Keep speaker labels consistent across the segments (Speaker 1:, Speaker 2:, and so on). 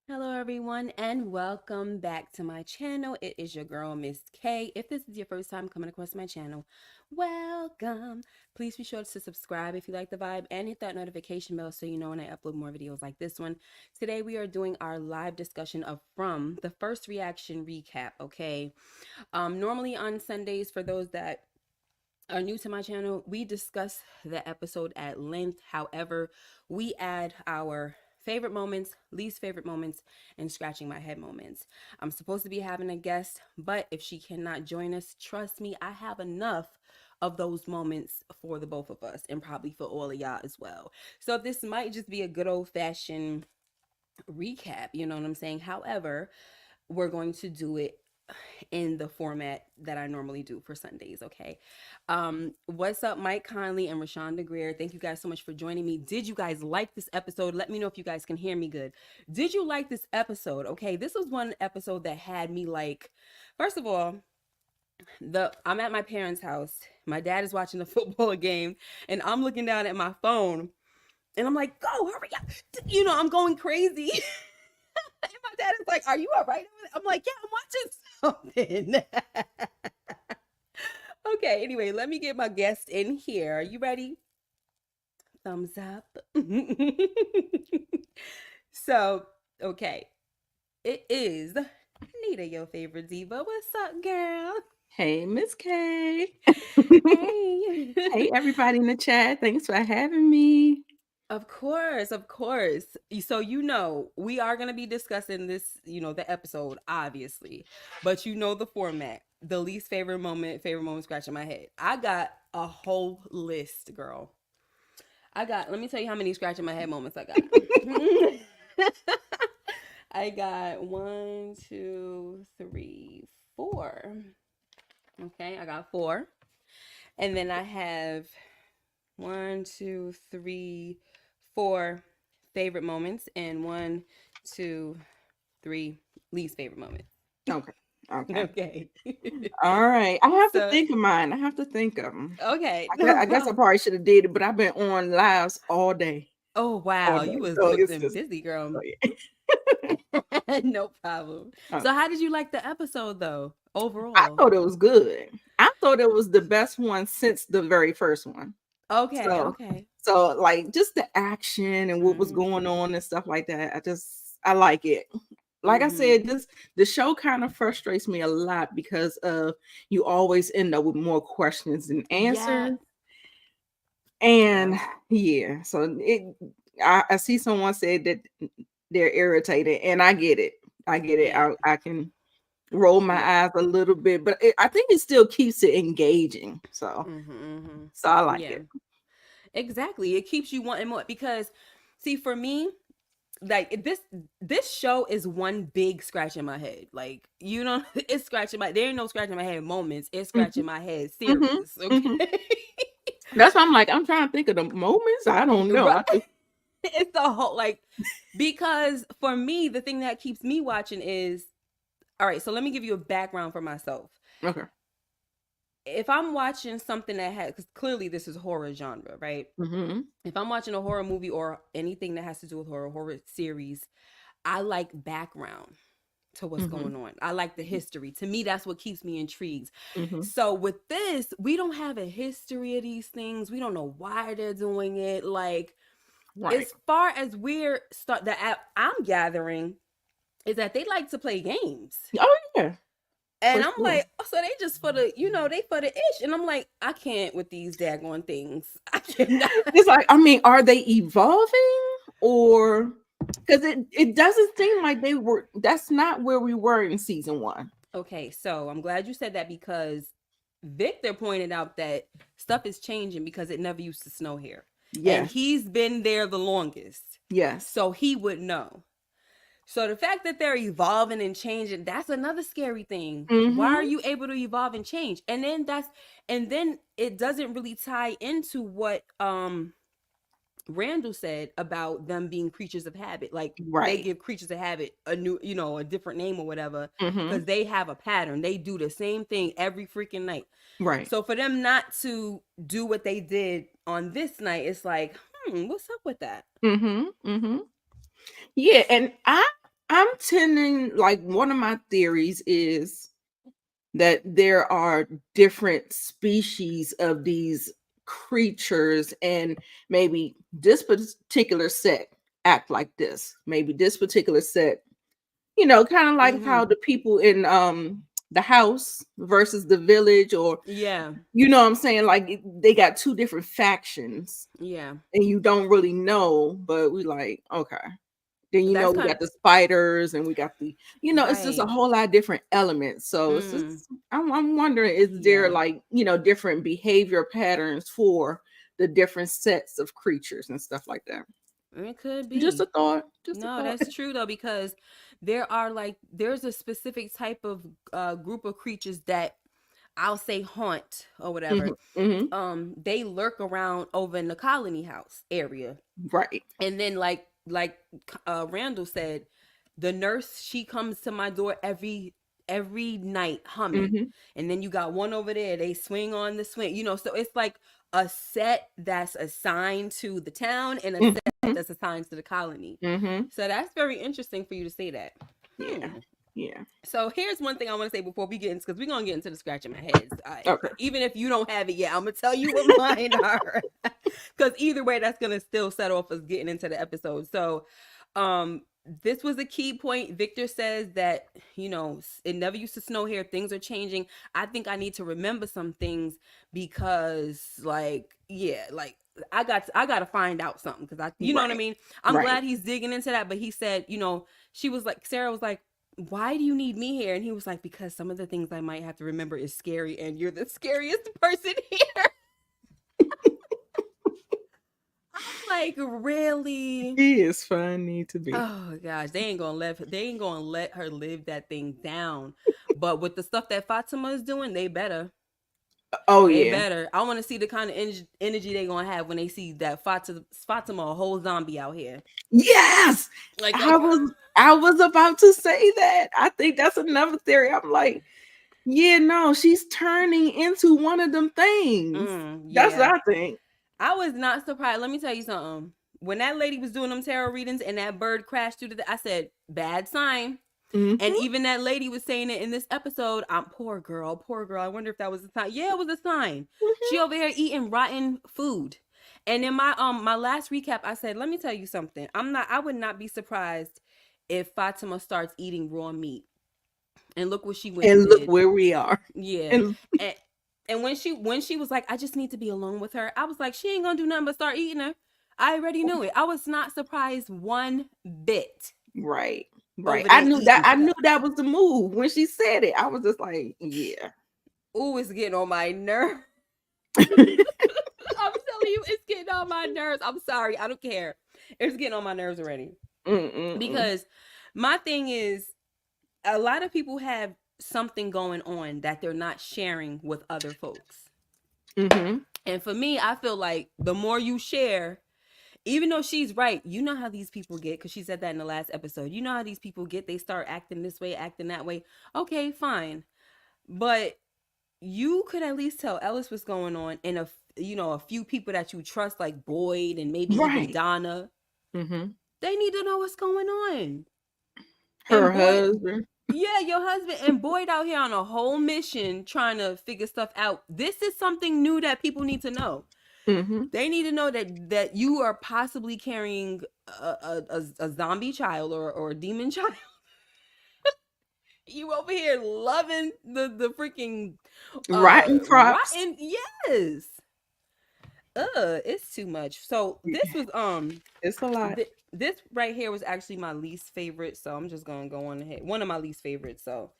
Speaker 1: Hello, everyone, and welcome back to my channel. It is your girl, Miss K. If this is your first time coming across my channel, welcome. Please be sure to subscribe if you like the vibe and hit that notification bell so you know when I upload more videos like this one. Today, we are doing our live discussion of From, the first reaction recap, okay? Normally on Sundays, for those that are new to my channel, we discuss the episode at length. However, we add our favorite moments, least favorite moments, and scratching my head moments. I'm supposed to be having a guest, but if she cannot join us, trust me, I have enough of those moments for the both of us and probably for all of y'all as well. So this might just be a good old fashioned recap, you know what I'm saying? However, we're going to do it in the format that I normally do for Sundays, okay? What's up, Mike Conley and Rashonda Greer? Thank you guys so much for joining me. Did you guys like this episode? Let me know if you guys can hear me good. Did you like this episode? Okay, this was one episode that had me like, first of all, I'm at my parents' house. My dad is watching the football game, and I'm looking down at my phone, and I'm like, "Go, hurry up!" You know, I'm going crazy. And my dad is like, "Are you all right?" I'm like, "Yeah, I'm watching something." Okay, anyway, let me get my guest in here. Are you ready? Thumbs up. So, okay, it is Nita, your favorite diva. What's up, girl?
Speaker 2: Hey, Miss K.
Speaker 1: Hey.
Speaker 2: Hey, everybody in the chat. Thanks for having me.
Speaker 1: Of course, of course. So, we are going to be discussing this, the episode, obviously, but you know the format. The least favorite moment, scratching my head. I got a whole list, girl. Let me tell you how many scratching my head moments I got. I got one, two, three, four. Okay, I got four. And then I have one, two, three, four favorite moments, and one, two, three least favorite moments.
Speaker 2: Okay. Okay.
Speaker 1: Okay.
Speaker 2: All right. I have to
Speaker 1: So,
Speaker 2: think of mine. I have to think of them.
Speaker 1: okay,
Speaker 2: I guess,
Speaker 1: no
Speaker 2: I guess I
Speaker 1: problem.
Speaker 2: probably should have did it, but I've been on lives all day.
Speaker 1: Oh,
Speaker 2: All
Speaker 1: wow.
Speaker 2: day.
Speaker 1: You was
Speaker 2: So
Speaker 1: booked
Speaker 2: it's
Speaker 1: and
Speaker 2: just,
Speaker 1: busy,
Speaker 2: so
Speaker 1: girl.
Speaker 2: yeah.
Speaker 1: No problem.
Speaker 2: Uh,
Speaker 1: So, how did you like the episode, though,
Speaker 2: I
Speaker 1: overall?
Speaker 2: thought it was good. I thought it was the best one since the very first one.
Speaker 1: Okay,
Speaker 2: So,
Speaker 1: okay.
Speaker 2: so like just the action and what was
Speaker 1: Mhm.
Speaker 2: going on and stuff like that. I like it. Like I
Speaker 1: Mhm.
Speaker 2: said, the show kind of frustrates me a lot because of you always end up with more questions than
Speaker 1: Yeah.
Speaker 2: answers.
Speaker 1: Yeah.
Speaker 2: And yeah, so I see someone said that they're irritated, and I get it. I get it.
Speaker 1: Yeah.
Speaker 2: I can roll my
Speaker 1: Yeah.
Speaker 2: eyes a little bit, but I think it still keeps it engaging. So
Speaker 1: Mhm. Mhm.
Speaker 2: so I like
Speaker 1: Yeah.
Speaker 2: it.
Speaker 1: Exactly. It keeps you wanting more because see for me, like this show is one big scratch in my head. Like, it's scratching my there ain't no scratching my head moments. It's
Speaker 2: Mhm,
Speaker 1: scratching my head
Speaker 2: mhm,
Speaker 1: series,
Speaker 2: mhm.
Speaker 1: okay?
Speaker 2: That's why I'm like, I'm trying to think of the moments. I don't know.
Speaker 1: Right.
Speaker 2: I just
Speaker 1: It's the whole like because for me, the thing that keeps me watching is all right, so let me give you a background for myself.
Speaker 2: okay.
Speaker 1: If I'm watching something that has, because clearly this is horror genre, right?
Speaker 2: Mhm,
Speaker 1: If I'm watching a horror movie or anything that has to do with horror series, I like background to what's
Speaker 2: mhm,
Speaker 1: going on. I like the history. To me, that's what keeps me intrigued.
Speaker 2: mhm.
Speaker 1: So with this, we don't have a history of these things. We don't know why they're doing it. Like
Speaker 2: Right.
Speaker 1: as far as we're start the app I'm gathering is that they like to play games.
Speaker 2: Oh yeah,
Speaker 1: And
Speaker 2: for
Speaker 1: I'm
Speaker 2: sure.
Speaker 1: like, oh, so they just for the, they for the ish. And I'm like, I can't with these daggone things. I cannot.
Speaker 2: It's like, I mean, are they evolving or because it doesn't seem like they were that's not where we were in season one.
Speaker 1: Okay, so I'm glad you said that because Victor pointed out that stuff is changing because it never used to snow here. And
Speaker 2: Yes,
Speaker 1: he's been there the longest.
Speaker 2: yes.
Speaker 1: So he would know. So the fact that they're evolving and changing, that's another scary thing. Why are
Speaker 2: Mm-hmm.
Speaker 1: you able to evolve and change? And then it doesn't really tie into what Randall said about them being creatures of habit. Like they
Speaker 2: Right.
Speaker 1: give creatures of habit a new, a different name or whatever,
Speaker 2: Mm-hmm.
Speaker 1: because they have a pattern. They do the same thing every freaking night.
Speaker 2: Right.
Speaker 1: So for them not to do what they did on this night, it's like, what's up with that?
Speaker 2: Mm-hmm. Mm-hmm. Yeah, and I I'm tending, like, one of my theories is that there are different species of these creatures, and maybe this particular set act like this. Maybe this particular set, kind of like
Speaker 1: Mm-hmm.
Speaker 2: how the people in the house versus the village, or
Speaker 1: Yeah.
Speaker 2: what I'm saying, like they got two different factions,
Speaker 1: Yeah.
Speaker 2: and you don't really know, but we like, okay. Then
Speaker 1: That's
Speaker 2: we
Speaker 1: kind
Speaker 2: got the spiders, and we got the,
Speaker 1: of
Speaker 2: it's just
Speaker 1: right.
Speaker 2: a whole lot of different elements. So it's just,
Speaker 1: Mm.
Speaker 2: I'm wondering, is there
Speaker 1: Yeah.
Speaker 2: like, different behavior patterns for the different sets of creatures and stuff like that?
Speaker 1: It could
Speaker 2: Just a
Speaker 1: be.
Speaker 2: thought. Just a
Speaker 1: No,
Speaker 2: thought.
Speaker 1: that's true though, because there's a specific type of group of creatures that I'll say haunt or whatever.
Speaker 2: Hmm. Hmm.
Speaker 1: They lurk around over in the colony house area.
Speaker 2: Right.
Speaker 1: And then Randall said, the nurse, she comes to my door every night humming.
Speaker 2: Hmm.
Speaker 1: And then you got one over there, they swing on the swing. So it's like a set that's assigned to the town and a set
Speaker 2: Hmm.
Speaker 1: that's assigned to the colony.
Speaker 2: Hmm.
Speaker 1: So that's very interesting for you to say that.
Speaker 2: Yeah. Yeah.
Speaker 1: So here's one thing I want to say before we get into, because we're gonna get into the scratching my heads.
Speaker 2: Okay.
Speaker 1: Even if you don't have it yet, I'm gonna tell you what mine are. Because either way, that's gonna still set off us getting into the episode. So, this was a key point. Victor says that it never used to snow here. Things are changing. I think I need to remember some things because, I got to find out something because you know what I
Speaker 2: Right.
Speaker 1: mean. I'm
Speaker 2: Right.
Speaker 1: glad he's digging into that. But he said, she was like, Sarah was like, why do you need me here? And he was like, because some of the things I might have to remember is scary, and you're the scariest person here. I'm like, really?
Speaker 2: He is funny to be.
Speaker 1: Oh gosh, they ain't gonna let her live that thing down. But with the stuff that Fatima is doing, they better.
Speaker 2: Oh
Speaker 1: They
Speaker 2: yeah.
Speaker 1: better. I want to see the kind of energy they gonna have when they see that Fatima, a whole zombie out here.
Speaker 2: Yes.
Speaker 1: Like,
Speaker 2: I was about to say that. I think that's another theory. I'm like, yeah, no, she's turning into one of them things. That's
Speaker 1: yeah.
Speaker 2: what I think.
Speaker 1: I was not surprised. Let me tell you something. When that lady was doing them tarot readings and that bird crashed through I said, bad sign. And
Speaker 2: Mhm.
Speaker 1: even that lady was saying it in this episode. I'm poor girl, poor girl. I wonder if that was a sign. Yeah, it was a sign. She
Speaker 2: Mhm.
Speaker 1: over here eating rotten food. And in my last recap, I said, let me tell you something. I would not be surprised if Fatima starts eating raw meat. And look what she went and
Speaker 2: And look
Speaker 1: did.
Speaker 2: where we are.
Speaker 1: Yeah.
Speaker 2: And
Speaker 1: And when she was like, I just need to be alone with her, I was like, she ain't gonna do nothing but start eating her. I already knew it. I was not surprised one bit
Speaker 2: right. Right.
Speaker 1: over
Speaker 2: I
Speaker 1: there
Speaker 2: knew that
Speaker 1: eating
Speaker 2: I knew
Speaker 1: stuff.
Speaker 2: that was the move. When she said it, I was just like, yeah.
Speaker 1: Ooh, it's getting on my nerves. I'm telling you, it's getting on my nerves. I'm sorry. I don't care. It's getting on my nerves already.
Speaker 2: Mm-mm-mm.
Speaker 1: Because my thing is, a lot of people have something going on that they're not sharing with other folks.
Speaker 2: Mm-hmm.
Speaker 1: And for me, I feel like the more you share, even though she's right, you know how these people get, because she said that in the last episode. You know how these people get, they start acting this way, acting that way. Okay, fine. But you could at least tell Ellis what's going on, and a few people that you trust, like Boyd and maybe even
Speaker 2: Right.
Speaker 1: Donna,
Speaker 2: Mm-hmm.
Speaker 1: they need to know what's going on.
Speaker 2: Her
Speaker 1: And Boyd,
Speaker 2: husband.
Speaker 1: yeah, your husband and Boyd out here on a whole mission trying to figure stuff out. This is something new that people need to know.
Speaker 2: Mm-hmm.
Speaker 1: They need to know that you are possibly carrying a zombie child or a demon child. You over here loving the freaking
Speaker 2: Rotten crops.
Speaker 1: rotten. Yes. It's too much. So this was
Speaker 2: It's a lot.
Speaker 1: this right here was actually my least favorite. So I'm just gonna go on ahead. One of my least favorites. So,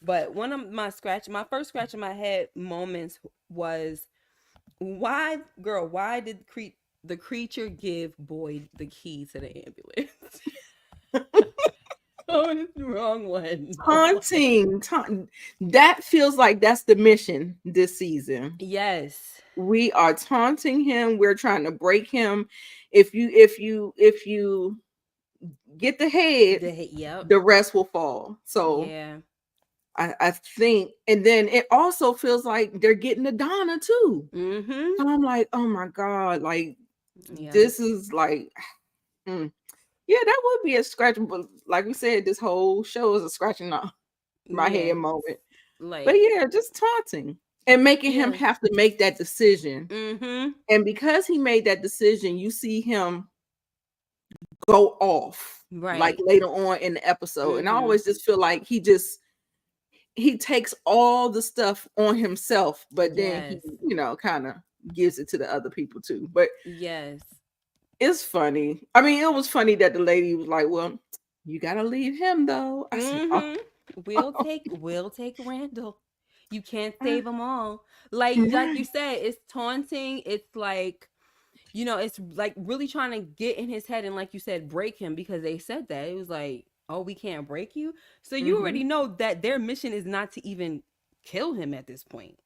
Speaker 1: but one of my first scratch in my head moments was, why did the creature give Boyd the key to the ambulance? Oh, it's the wrong one.
Speaker 2: Haunting. That feels like that's the mission this season.
Speaker 1: Yes.
Speaker 2: We are taunting him. We're trying to break him. If you get the head,
Speaker 1: Yep.
Speaker 2: the rest will fall. So
Speaker 1: Yeah.
Speaker 2: I think, and then it also feels like they're getting the Donna too.
Speaker 1: Mm-hmm.
Speaker 2: So I'm like, oh my God, like
Speaker 1: Yeah.
Speaker 2: this is like, mm. Yeah, that would be a scratching, but like we said, this whole show is a scratching off my head
Speaker 1: Yes.
Speaker 2: moment. But
Speaker 1: Like,
Speaker 2: yeah, just taunting and making him
Speaker 1: yeah.
Speaker 2: have to make that decision.
Speaker 1: Mm-hmm.
Speaker 2: And because he made that decision, you see him go off like
Speaker 1: Right.
Speaker 2: later on in the episode. And I
Speaker 1: Mm-hmm.
Speaker 2: always just feel like he takes all the stuff on himself, but then he,
Speaker 1: Yes.
Speaker 2: kind of gives it to the other people too. But
Speaker 1: Yes.
Speaker 2: it's funny. I mean, it was funny that the lady was like, "Well, you gotta leave him though." I said, "Oh,
Speaker 1: Mm-hmm. We'll take Randall. You can't save them all. Like you
Speaker 2: right,
Speaker 1: said, it's taunting. It's like, it's like really trying to get in his head and, like you said, break him, because they said that. It was like, oh, we can't break you. So you
Speaker 2: mm-hmm,
Speaker 1: already know that their mission is not to even kill him at this point.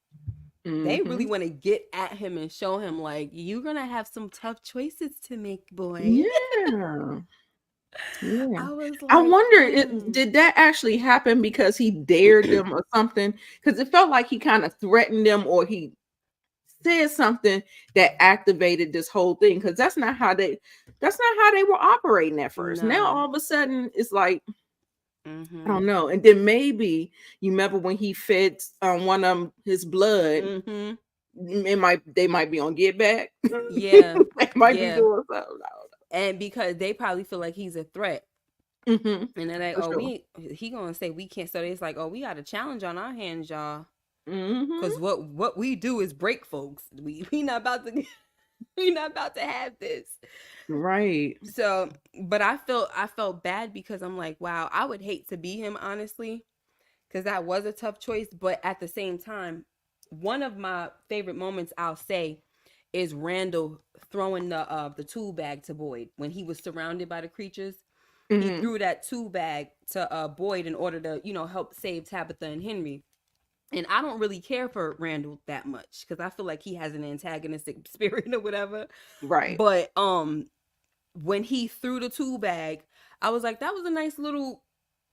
Speaker 1: They
Speaker 2: mm-hmm,
Speaker 1: really want to get at him and show him, like, you're gonna have some tough choices to make, boy.
Speaker 2: yeah, yeah."
Speaker 1: I was
Speaker 2: I
Speaker 1: like,
Speaker 2: wonder, did that actually happen because he dared them or something? Because it felt like he kind of threatened them, or he said something that activated this whole thing. Because that's not how they were operating at first. Now
Speaker 1: no.
Speaker 2: all of a sudden it's like, I
Speaker 1: Mm-hmm.
Speaker 2: don't know. And then maybe you remember when he fed one of his blood,
Speaker 1: Mm-hmm.
Speaker 2: they might be on get back.
Speaker 1: Yeah.
Speaker 2: They might be
Speaker 1: Yeah.
Speaker 2: doing something.
Speaker 1: And because they probably feel like he's a threat.
Speaker 2: I don't know.
Speaker 1: And they're like,
Speaker 2: For
Speaker 1: oh,
Speaker 2: sure.
Speaker 1: he gonna say we can't. So it's like, oh, we got a challenge on our hands, y'all.
Speaker 2: Hmm.
Speaker 1: Cause what we do is break folks. We not about to we not about to have this.
Speaker 2: Right.
Speaker 1: So, but I felt bad, because I'm like, wow, I would hate to be him, honestly, because that was a tough choice. But at the same time, one of my favorite moments, I'll say, is Randall throwing the tool bag to Boyd when he was surrounded by the creatures. He
Speaker 2: Hmm.
Speaker 1: threw that tool bag to Boyd in order to, help save Tabitha and Henry. And I don't really care for Randall that much, because I feel like he has an antagonistic spirit or whatever.
Speaker 2: Right.
Speaker 1: But when he threw the tool bag, I was like, that was a nice little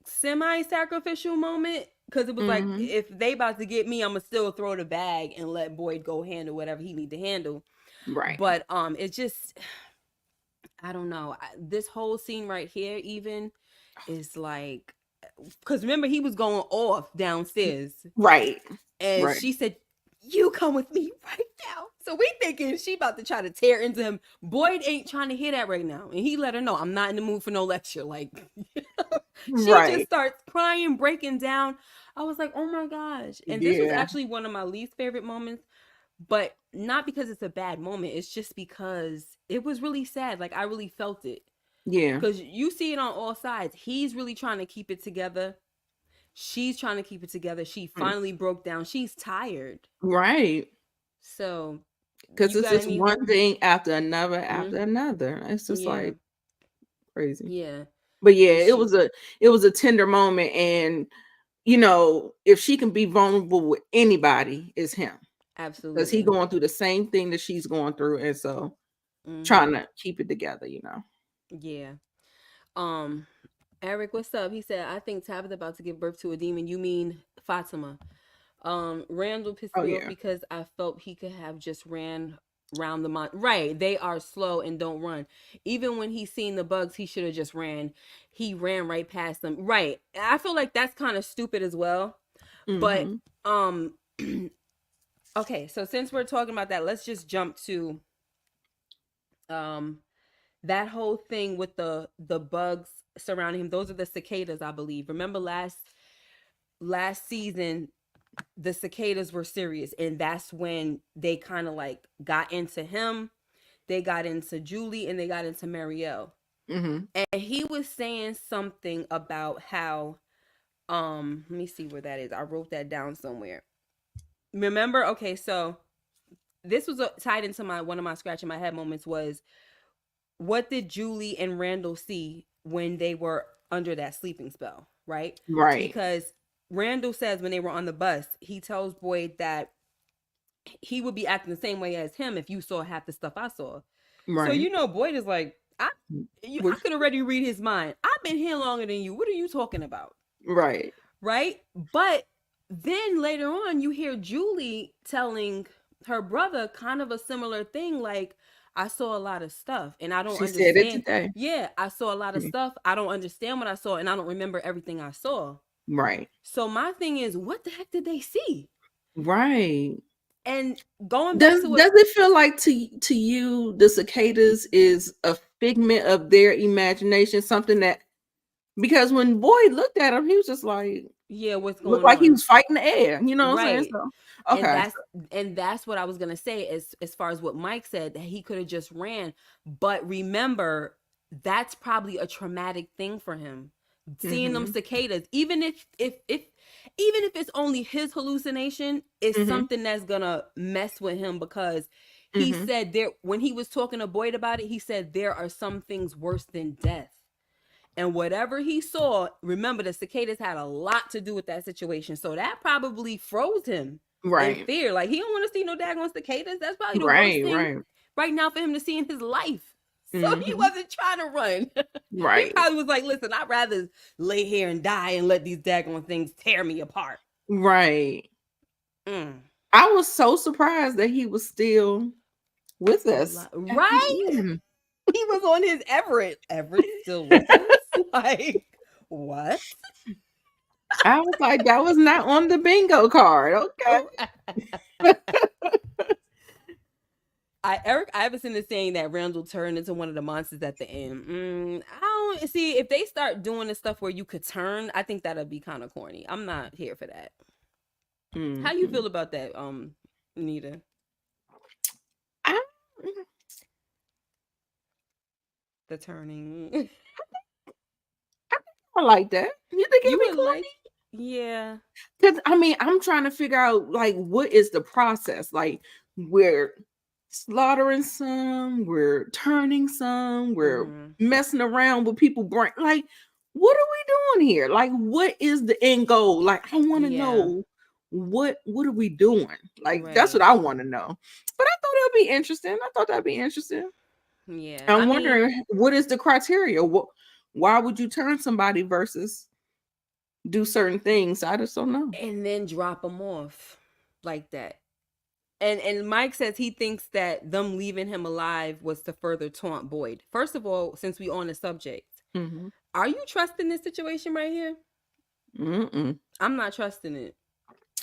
Speaker 1: semi-sacrificial moment, because it was like,
Speaker 2: Hmm.
Speaker 1: if they about to get me, I'm gonna still throw the bag and let Boyd go handle whatever he need to handle.
Speaker 2: Right.
Speaker 1: But it just, I don't know. This whole scene right here even is like, because remember, he was going off downstairs,
Speaker 2: Right.
Speaker 1: and
Speaker 2: Right.
Speaker 1: she said, "You come with me right now." So we thinking she about to try to tear into him. Boyd ain't trying to hear that right now, and he let her know, "I'm not in the mood for no lecture." Like, she just
Speaker 2: Right.
Speaker 1: starts crying, breaking down. I was like, "Oh my gosh!" And this was
Speaker 2: Yeah.
Speaker 1: actually one of my least favorite moments, but not because it's a bad moment. It's just because it was really sad. Like, I really felt it,
Speaker 2: Yeah.
Speaker 1: because you see it on all sides. He's really trying to keep it together. She's trying to keep it together. She
Speaker 2: Mm.
Speaker 1: finally broke down. She's tired.
Speaker 2: Right.
Speaker 1: So,
Speaker 2: Because
Speaker 1: you
Speaker 2: it's
Speaker 1: got
Speaker 2: just
Speaker 1: any?
Speaker 2: one thing after another after
Speaker 1: Mm,
Speaker 2: another. It's just
Speaker 1: yeah,
Speaker 2: like crazy.
Speaker 1: yeah.
Speaker 2: But yeah,
Speaker 1: And she,
Speaker 2: it was a tender moment. And if she can be vulnerable with anybody, it's him. Because he
Speaker 1: absolutely.
Speaker 2: going through the same thing that she's going through. And so trying
Speaker 1: Mm-hmm.
Speaker 2: to keep it together.
Speaker 1: Yeah. Um, Eric, what's up? He said, I think Tabitha about to give birth to a demon. You mean Fatima? Randall pissed
Speaker 2: Oh
Speaker 1: me off
Speaker 2: yeah.
Speaker 1: because I felt he could have just ran round the mon. Right, they are slow and don't run. Even when he seen the bugs, he should have just ran. He ran right past them. Right. I feel like that's kind of stupid as well. But
Speaker 2: Hmm.
Speaker 1: um, okay. So since we're talking about that, let's just jump to um that whole thing with the bugs surrounding him. Those are the cicadas, I believe. Remember last season, the cicadas were serious, and that's when they kind of like got into him. They got into Julie, and they got into Marielle.
Speaker 2: Hmm.
Speaker 1: And he was saying something about how, let me see where that is. I wrote that down somewhere. Remember? Okay, so this was tied into my one of my scratching my head moments was, what did Julie and Randall see when they were under that sleeping spell, right?
Speaker 2: Right.
Speaker 1: Because Randall says when they were on the bus, he tells Boyd that he would be acting the same way as him if you saw half the stuff I saw. So
Speaker 2: Right.
Speaker 1: Boyd is like, I
Speaker 2: Which
Speaker 1: could already read his mind. I've been here longer than you. What are you talking about?
Speaker 2: right.
Speaker 1: Right? But then later on, you hear Julie telling her brother kind of a similar thing, like, I saw a lot of stuff and I don't
Speaker 2: She said it
Speaker 1: understand.
Speaker 2: today.
Speaker 1: Yeah, I saw a lot of
Speaker 2: Mm,
Speaker 1: stuff. I don't understand what I saw and I don't remember everything I saw.
Speaker 2: right.
Speaker 1: So my thing is, what the heck did they see?
Speaker 2: Right.
Speaker 1: And going back
Speaker 2: Does
Speaker 1: to what,
Speaker 2: does it feel like to you the cicadas is a figment of their imagination, something that because when Boyd looked at him, he was just like
Speaker 1: yeah, what's
Speaker 2: looked
Speaker 1: going
Speaker 2: like he
Speaker 1: on?
Speaker 2: was fighting the air, you know what I'm saying?
Speaker 1: Right.
Speaker 2: So
Speaker 1: And
Speaker 2: okay.
Speaker 1: that's what I was gonna say as far as what Mike said, that he could have just ran. But remember, that's probably a traumatic thing for him. Seeing them
Speaker 2: Mm-hmm.
Speaker 1: cicadas, even if it's only his hallucination, it's
Speaker 2: Mm-hmm.
Speaker 1: something that's gonna mess with him because he
Speaker 2: Mm-hmm.
Speaker 1: said there when he was talking to Boyd about it, he said there are some things worse than death. And whatever he saw, remember the cicadas had a lot to do with that situation. So that probably froze him in
Speaker 2: Right.
Speaker 1: fear. Like he don't want to see no daggone cicadas. That's probably the worst
Speaker 2: Right.
Speaker 1: thing
Speaker 2: Right.
Speaker 1: right now for him to see in his life. So he
Speaker 2: Mm-hmm.
Speaker 1: wasn't trying to run. He
Speaker 2: Right.
Speaker 1: probably was like, listen, I'd rather lay here and die and let these daggone things tear me apart.
Speaker 2: Right.
Speaker 1: Mm.
Speaker 2: I was so surprised that he was still with us.
Speaker 1: Right?
Speaker 2: Yeah.
Speaker 1: He was on his Everett. Everett still with us? Like, what?
Speaker 2: I was like, that was not on the bingo card. Okay.
Speaker 1: Eric Iverson is saying that Randall turned into one of the monsters at the end. I don't see if they start doing the stuff where you could turn. I think that'd be kind of corny. I'm not here for that. How you
Speaker 2: Mhm.
Speaker 1: feel about that, Nita?
Speaker 2: I,
Speaker 1: The turning.
Speaker 2: I like that. You think
Speaker 1: You
Speaker 2: it'll be
Speaker 1: would
Speaker 2: corny?
Speaker 1: like, yeah,
Speaker 2: Because I mean, I'm trying to figure out like what is the process? Like we're slaughtering some, we're turning some, we're
Speaker 1: mm-hmm.
Speaker 2: messing around with people brain. Like, what are we doing here? Like, what is the end goal? Like, I want to
Speaker 1: Yeah,
Speaker 2: know what are we doing? Like, that's what
Speaker 1: right,
Speaker 2: I want to know. But I thought it would be interesting. I thought that'd be interesting.
Speaker 1: yeah. I
Speaker 2: I'm
Speaker 1: mean,
Speaker 2: wondering what is the criteria? Why would you turn somebody versus do certain things? I just don't know.
Speaker 1: and then drop them off like that. And Mike says he thinks that them leaving him alive was to further taunt Boyd. First of all, since we on the subject,
Speaker 2: Mm-hmm.
Speaker 1: are you trusting this situation right here?
Speaker 2: Mm-mm.
Speaker 1: I'm not trusting it.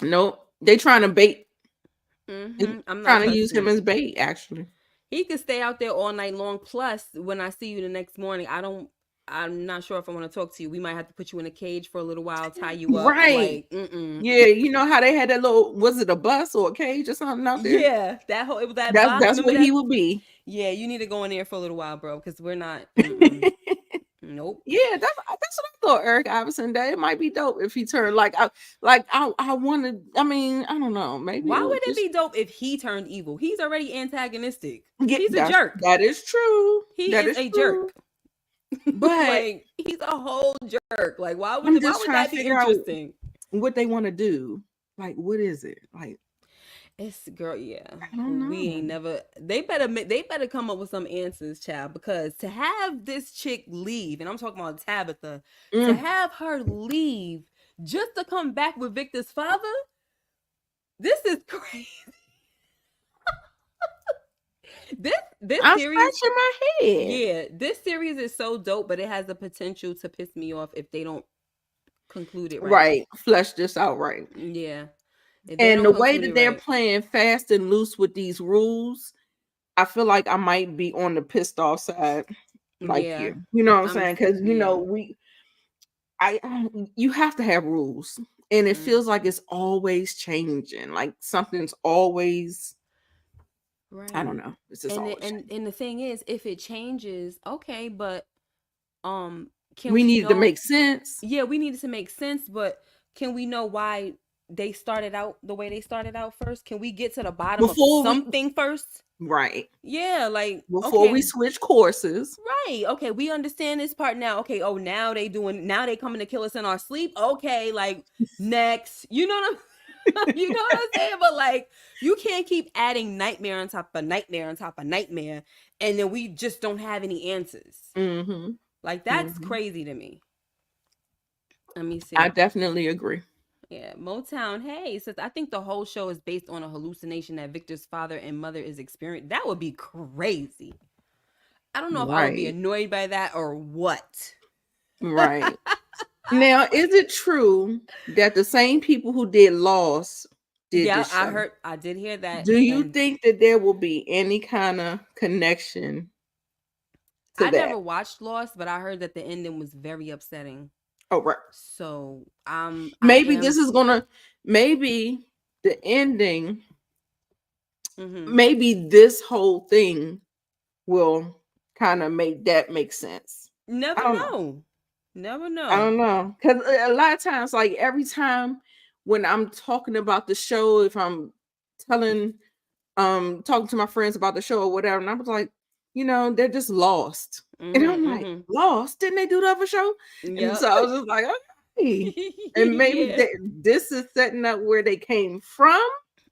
Speaker 2: Nope. They trying to bait. They
Speaker 1: I'm not
Speaker 2: trying to use
Speaker 1: trusting
Speaker 2: him
Speaker 1: it.
Speaker 2: as bait. Actually,
Speaker 1: He could stay out there all night long. Plus, when I see you the next morning, I'm not sure if I want to talk to you. We might have to put you in a cage for a little while, tie you up.
Speaker 2: right?
Speaker 1: Like, mm-mm.
Speaker 2: Yeah, you know how they had that little was it a bus or a cage or something out there?
Speaker 1: Yeah, that whole it was that
Speaker 2: That's
Speaker 1: box.
Speaker 2: that's
Speaker 1: Remember
Speaker 2: what he
Speaker 1: that?
Speaker 2: would be.
Speaker 1: Yeah, you need to go in there for a little while, bro, because we're not. Mm-mm. Nope.
Speaker 2: Yeah, that's what I thought. Eric Iverson, that it might be dope if he turned I wanted. I mean, I don't know. Maybe
Speaker 1: Why
Speaker 2: it
Speaker 1: would
Speaker 2: would
Speaker 1: it
Speaker 2: just
Speaker 1: be dope if he turned evil? He's already antagonistic.
Speaker 2: get
Speaker 1: He's a jerk.
Speaker 2: that is true.
Speaker 1: He
Speaker 2: That
Speaker 1: is
Speaker 2: is
Speaker 1: a
Speaker 2: true.
Speaker 1: jerk.
Speaker 2: But
Speaker 1: Like he's a whole jerk. Like
Speaker 2: I'm
Speaker 1: why
Speaker 2: just
Speaker 1: would
Speaker 2: trying
Speaker 1: that
Speaker 2: to
Speaker 1: be
Speaker 2: figure out
Speaker 1: interesting?
Speaker 2: what they want to do. Like, what is it? Like,
Speaker 1: It's girl, yeah.
Speaker 2: I don't
Speaker 1: We ain't
Speaker 2: know.
Speaker 1: never. They better come up with some answers, child. Because to have this chick leave, and I'm talking about Tabitha, to
Speaker 2: Mm,
Speaker 1: have her leave just to come back with Victor's father, this is crazy. This
Speaker 2: I'm
Speaker 1: series,
Speaker 2: scratching my head.
Speaker 1: yeah, this series is so dope, but it has the potential to piss me off if they don't conclude it right.
Speaker 2: Right. Flesh this out right.
Speaker 1: Yeah, if they
Speaker 2: And
Speaker 1: don't
Speaker 2: the way
Speaker 1: conclude it
Speaker 2: that they're
Speaker 1: right,
Speaker 2: playing fast and loose with these rules, I feel like I might be on the pissed off side, like
Speaker 1: yeah,
Speaker 2: you. You know what I'm
Speaker 1: I'm
Speaker 2: saying? Because
Speaker 1: yeah.
Speaker 2: you have to have rules, and it
Speaker 1: Mm.
Speaker 2: feels like it's always changing. Like something's always, I don't
Speaker 1: Right.
Speaker 2: know. It's just always changing.
Speaker 1: And the thing is, if it changes, okay, but can
Speaker 2: We
Speaker 1: we
Speaker 2: needed to
Speaker 1: know,
Speaker 2: make sense
Speaker 1: yeah, we needed to make sense, but can we know why they started out the way they started out first? Can we get to the bottom of
Speaker 2: before we
Speaker 1: something first?
Speaker 2: right
Speaker 1: Yeah, like
Speaker 2: before we
Speaker 1: okay,
Speaker 2: switch courses.
Speaker 1: right. Okay, we understand this part now. Okay, oh now they coming to kill us in our sleep. Okay, like next. You know what I'm you know what I'm saying? But like you can't keep adding nightmare on top of nightmare on top of nightmare and then we just don't have any answers.
Speaker 2: Mm-hmm.
Speaker 1: Like that's
Speaker 2: Mm-hmm.
Speaker 1: crazy to me. Let me
Speaker 2: I
Speaker 1: see.
Speaker 2: definitely agree.
Speaker 1: Yeah, Motown. Hey, since I think the whole show is based on a hallucination that Victor's father and mother is experiencing, that would be crazy. I don't know if I would be
Speaker 2: Right.
Speaker 1: annoyed by that or what.
Speaker 2: Right. Now, is it true that the same people who did Lost did
Speaker 1: Yeah,
Speaker 2: this show?
Speaker 1: I did hear that.
Speaker 2: Do you
Speaker 1: And
Speaker 2: think that there will be any kind of connection to
Speaker 1: I never
Speaker 2: that?
Speaker 1: watched Lost, but I heard that the ending was very upsetting.
Speaker 2: Oh, right.
Speaker 1: So I
Speaker 2: Maybe
Speaker 1: am.
Speaker 2: this is gonna, maybe the ending,
Speaker 1: Hmm.
Speaker 2: maybe this whole thing will kind of make that make sense. I
Speaker 1: Never
Speaker 2: don't know.
Speaker 1: know. Never
Speaker 2: I
Speaker 1: know.
Speaker 2: don't know. Because a lot of times, like every time when I'm talking about the show, if I'm telling talking to my friends about the show or whatever, and I was like, they're just lost. And
Speaker 1: Hmm.
Speaker 2: I'm like,
Speaker 1: Hmm.
Speaker 2: lost? Didn't they do the other show? And
Speaker 1: Yep.
Speaker 2: so I was just like, okay. And maybe
Speaker 1: Yeah.
Speaker 2: this is setting up where they came from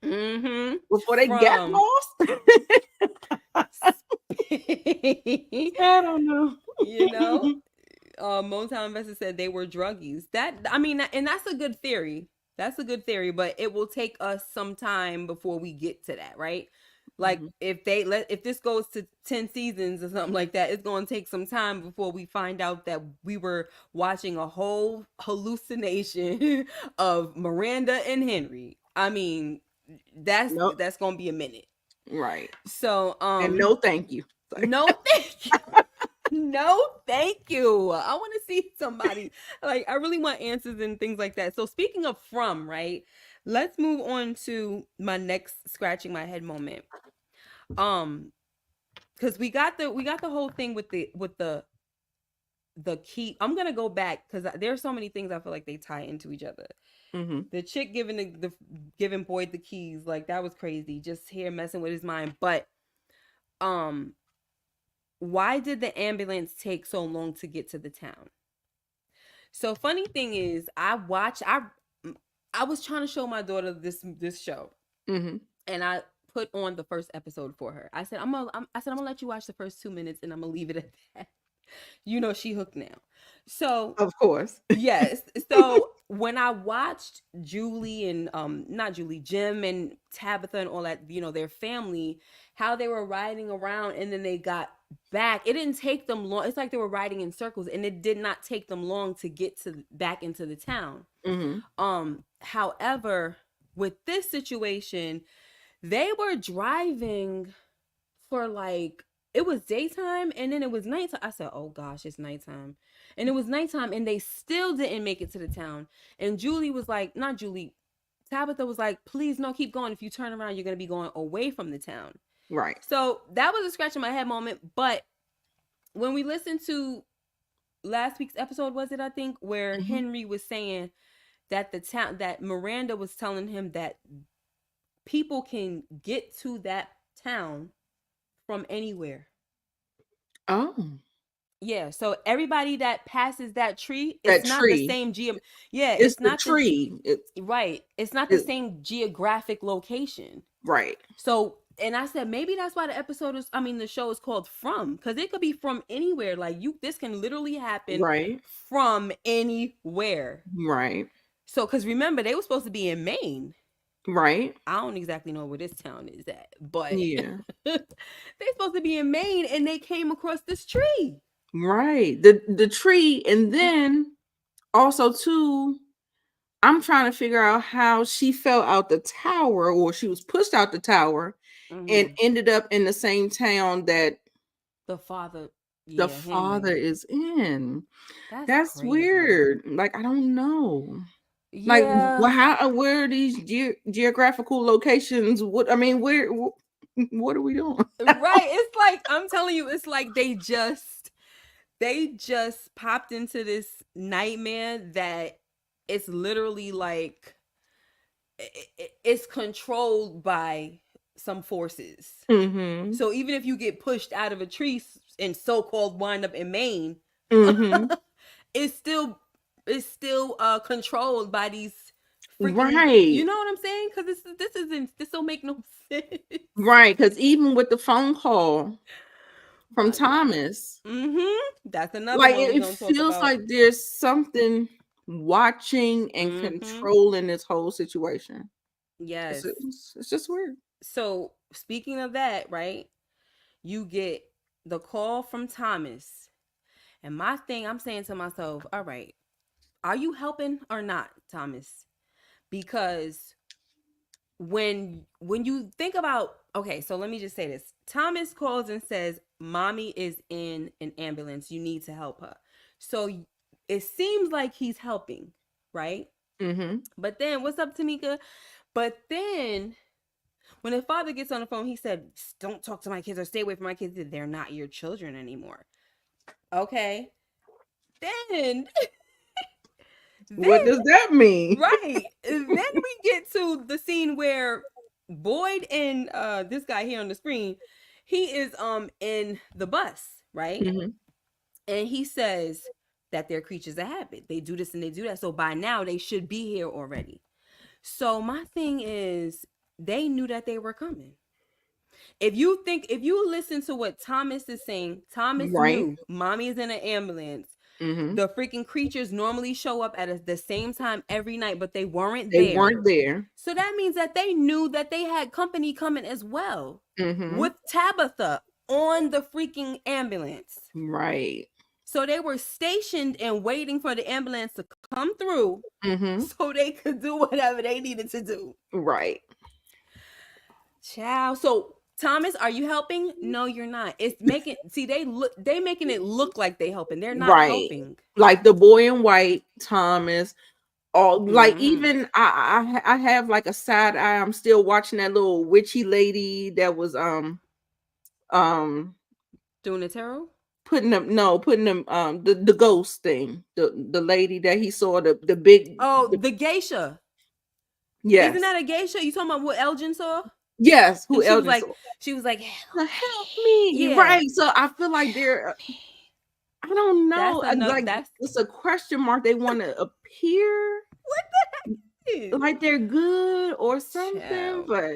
Speaker 1: Hmm.
Speaker 2: before they got
Speaker 1: From.
Speaker 2: lost.
Speaker 1: You
Speaker 2: I don't know.
Speaker 1: know, Motown Investor said they were druggies. And that's a good theory. That's a good theory, but it will take us some time before we get to that, right? Like
Speaker 2: Mhm.
Speaker 1: if this goes to 10 seasons or something like that, it's going to take some time before we find out that we were watching a whole hallucination of Miranda and Henry. I mean,
Speaker 2: Nope.
Speaker 1: that's going to be a minute.
Speaker 2: Right.
Speaker 1: So,
Speaker 2: And no, thank you.
Speaker 1: no, thank you. No, thank you. I want to see somebody. Like, I really want answers and things like that. So, speaking of from, right? Let's move on to my next scratching my head moment. Um, because we got the whole thing with the key. I'm gonna go back because there's so many things I feel like they tie into each other.
Speaker 2: Hmm.
Speaker 1: The chick giving giving Boyd the keys, like that was crazy. Just here messing with his mind. But um why did the ambulance take so long to get to the town? So funny thing is, I was trying to show my daughter this show,
Speaker 2: Hmm.
Speaker 1: and I put on the first episode for her. I said I'm gonna let you watch the first 2 minutes, and I'm gonna leave it at that. You know she hooked now. So
Speaker 2: Of course.
Speaker 1: yes. So when I watched Julie and not Julie, Jim and Tabitha and all that, their family, how they were riding around and then they got back. It didn't take them long. It's like they were riding in circles and it did not take them long to get to back into the town.
Speaker 2: Hmm.
Speaker 1: However, with this situation, they were driving for like it was daytime and then it was nighttime. I said, "Oh gosh, it's nighttime." And it was nighttime and they still didn't make it to the town. And Julie was like, not Julie, Tabitha was like, "Please no, keep going. If you turn around, you're going to be going away from the town."
Speaker 2: Right.
Speaker 1: So, that was a scratch in my head moment, but when we listened to last week's episode, was it I think where
Speaker 2: Hmm.
Speaker 1: Henry was saying that the town that Miranda was telling him that people can get to that town from anywhere.
Speaker 2: Oh,
Speaker 1: Yeah, so everybody that passes that tree, it's
Speaker 2: that
Speaker 1: not the
Speaker 2: tree.
Speaker 1: same yeah,
Speaker 2: It's
Speaker 1: it's
Speaker 2: the
Speaker 1: not
Speaker 2: tree.
Speaker 1: right. It's not the
Speaker 2: It
Speaker 1: same geographic location.
Speaker 2: right.
Speaker 1: So, and I said maybe that's why the show is called From, cuz it could be from anywhere. Like this can literally happen
Speaker 2: Right.
Speaker 1: from anywhere.
Speaker 2: Right.
Speaker 1: So, cuz remember they were supposed to be in Maine.
Speaker 2: Right.
Speaker 1: I don't exactly know where this town is at, but
Speaker 2: Yeah.
Speaker 1: they're supposed to be in Maine and they came across this tree.
Speaker 2: Right. The tree, and then also too, I'm trying to figure out how she fell out the tower, or she was pushed out the tower and
Speaker 1: Mhm.
Speaker 2: ended up in the same town that
Speaker 1: The father,
Speaker 2: the
Speaker 1: yeah,
Speaker 2: father
Speaker 1: Henry.
Speaker 2: is in.
Speaker 1: That's
Speaker 2: That's
Speaker 1: crazy.
Speaker 2: weird. Like, I don't know. Like,
Speaker 1: Yeah.
Speaker 2: where are these geographical locations? What, I mean, what are we doing?
Speaker 1: Right. It's like I'm telling you, it's like they just popped into this nightmare that it's literally like it's controlled by some forces.
Speaker 2: Mhm.
Speaker 1: So even if you get pushed out of a tree and so-called wind up in Maine,
Speaker 2: Mhm.
Speaker 1: it's still controlled by these freaking, you
Speaker 2: Right.
Speaker 1: know what I'm saying? Because this don't make no sense.
Speaker 2: Right. Because even with the phone call from
Speaker 1: My God.
Speaker 2: Thomas,
Speaker 1: Mm-hmm. That's another
Speaker 2: like
Speaker 1: one we
Speaker 2: it
Speaker 1: gonna talk
Speaker 2: feels
Speaker 1: about.
Speaker 2: like there's something. watching and
Speaker 1: Mm-hmm.
Speaker 2: controlling this whole situation. It's
Speaker 1: Yes.
Speaker 2: it's just weird.
Speaker 1: So speaking of that, right? You get the call from Thomas. And my thing, I'm saying to myself, all right, are you helping or not, Thomas? Because when you think about, okay, so let me just say this. Thomas calls and says, "Mommy is in an ambulance. You need to help her." So it seems like he's helping, right?
Speaker 2: Mm-hmm.
Speaker 1: But then what's up, Tamika? But then when the father gets on the phone, he said, "Don't talk to my kids or stay away from my kids. They're not your children anymore." Okay. Then
Speaker 2: What
Speaker 1: then
Speaker 2: does that mean?
Speaker 1: right. Then we get to the scene where Boyd and this guy here on the screen, he is in the bus, right?
Speaker 2: Mm-hmm.
Speaker 1: And he says that they're creatures of habit. They do this and they do that. So by now they should be here already. So my thing is they knew that they were coming. If you listen to what Thomas is saying, Thomas
Speaker 2: Right.
Speaker 1: knew mommy is in an ambulance.
Speaker 2: Mm-hmm.
Speaker 1: The freaking creatures normally show up at the same time every night, but they weren't
Speaker 2: They
Speaker 1: there.
Speaker 2: weren't there.
Speaker 1: So that means that they knew that they had company coming as well
Speaker 2: Mm-hmm.
Speaker 1: with Tabitha on the freaking ambulance.
Speaker 2: Right.
Speaker 1: So they were stationed and waiting for the ambulance to come through
Speaker 2: Mm-hmm.
Speaker 1: so they could do whatever they needed to do.
Speaker 2: Right.
Speaker 1: Ciao. So Thomas, are you helping? No, you're not. It's making they making it look like they helping. They're not
Speaker 2: Right.
Speaker 1: helping.
Speaker 2: Like the boy in white, Thomas, all like
Speaker 1: Mm-hmm.
Speaker 2: even I have like a side eye. I'm still watching that little witchy lady that was um
Speaker 1: Doing the tarot?
Speaker 2: putting them the ghost thing. The lady that he saw the big
Speaker 1: Oh, the geisha. Isn't
Speaker 2: yes.
Speaker 1: that a geisha? You talking about what Elgin saw?
Speaker 2: Yes,
Speaker 1: And
Speaker 2: who Elgin saw.
Speaker 1: she was like, help
Speaker 2: Help
Speaker 1: me.
Speaker 2: me.
Speaker 1: Yeah.
Speaker 2: Right. So I feel like they're
Speaker 1: Help me.
Speaker 2: I don't
Speaker 1: That's
Speaker 2: know.
Speaker 1: enough.
Speaker 2: Like
Speaker 1: That's
Speaker 2: it's a question mark. They want to appear
Speaker 1: it.
Speaker 2: like they're good or something,
Speaker 1: Child.
Speaker 2: but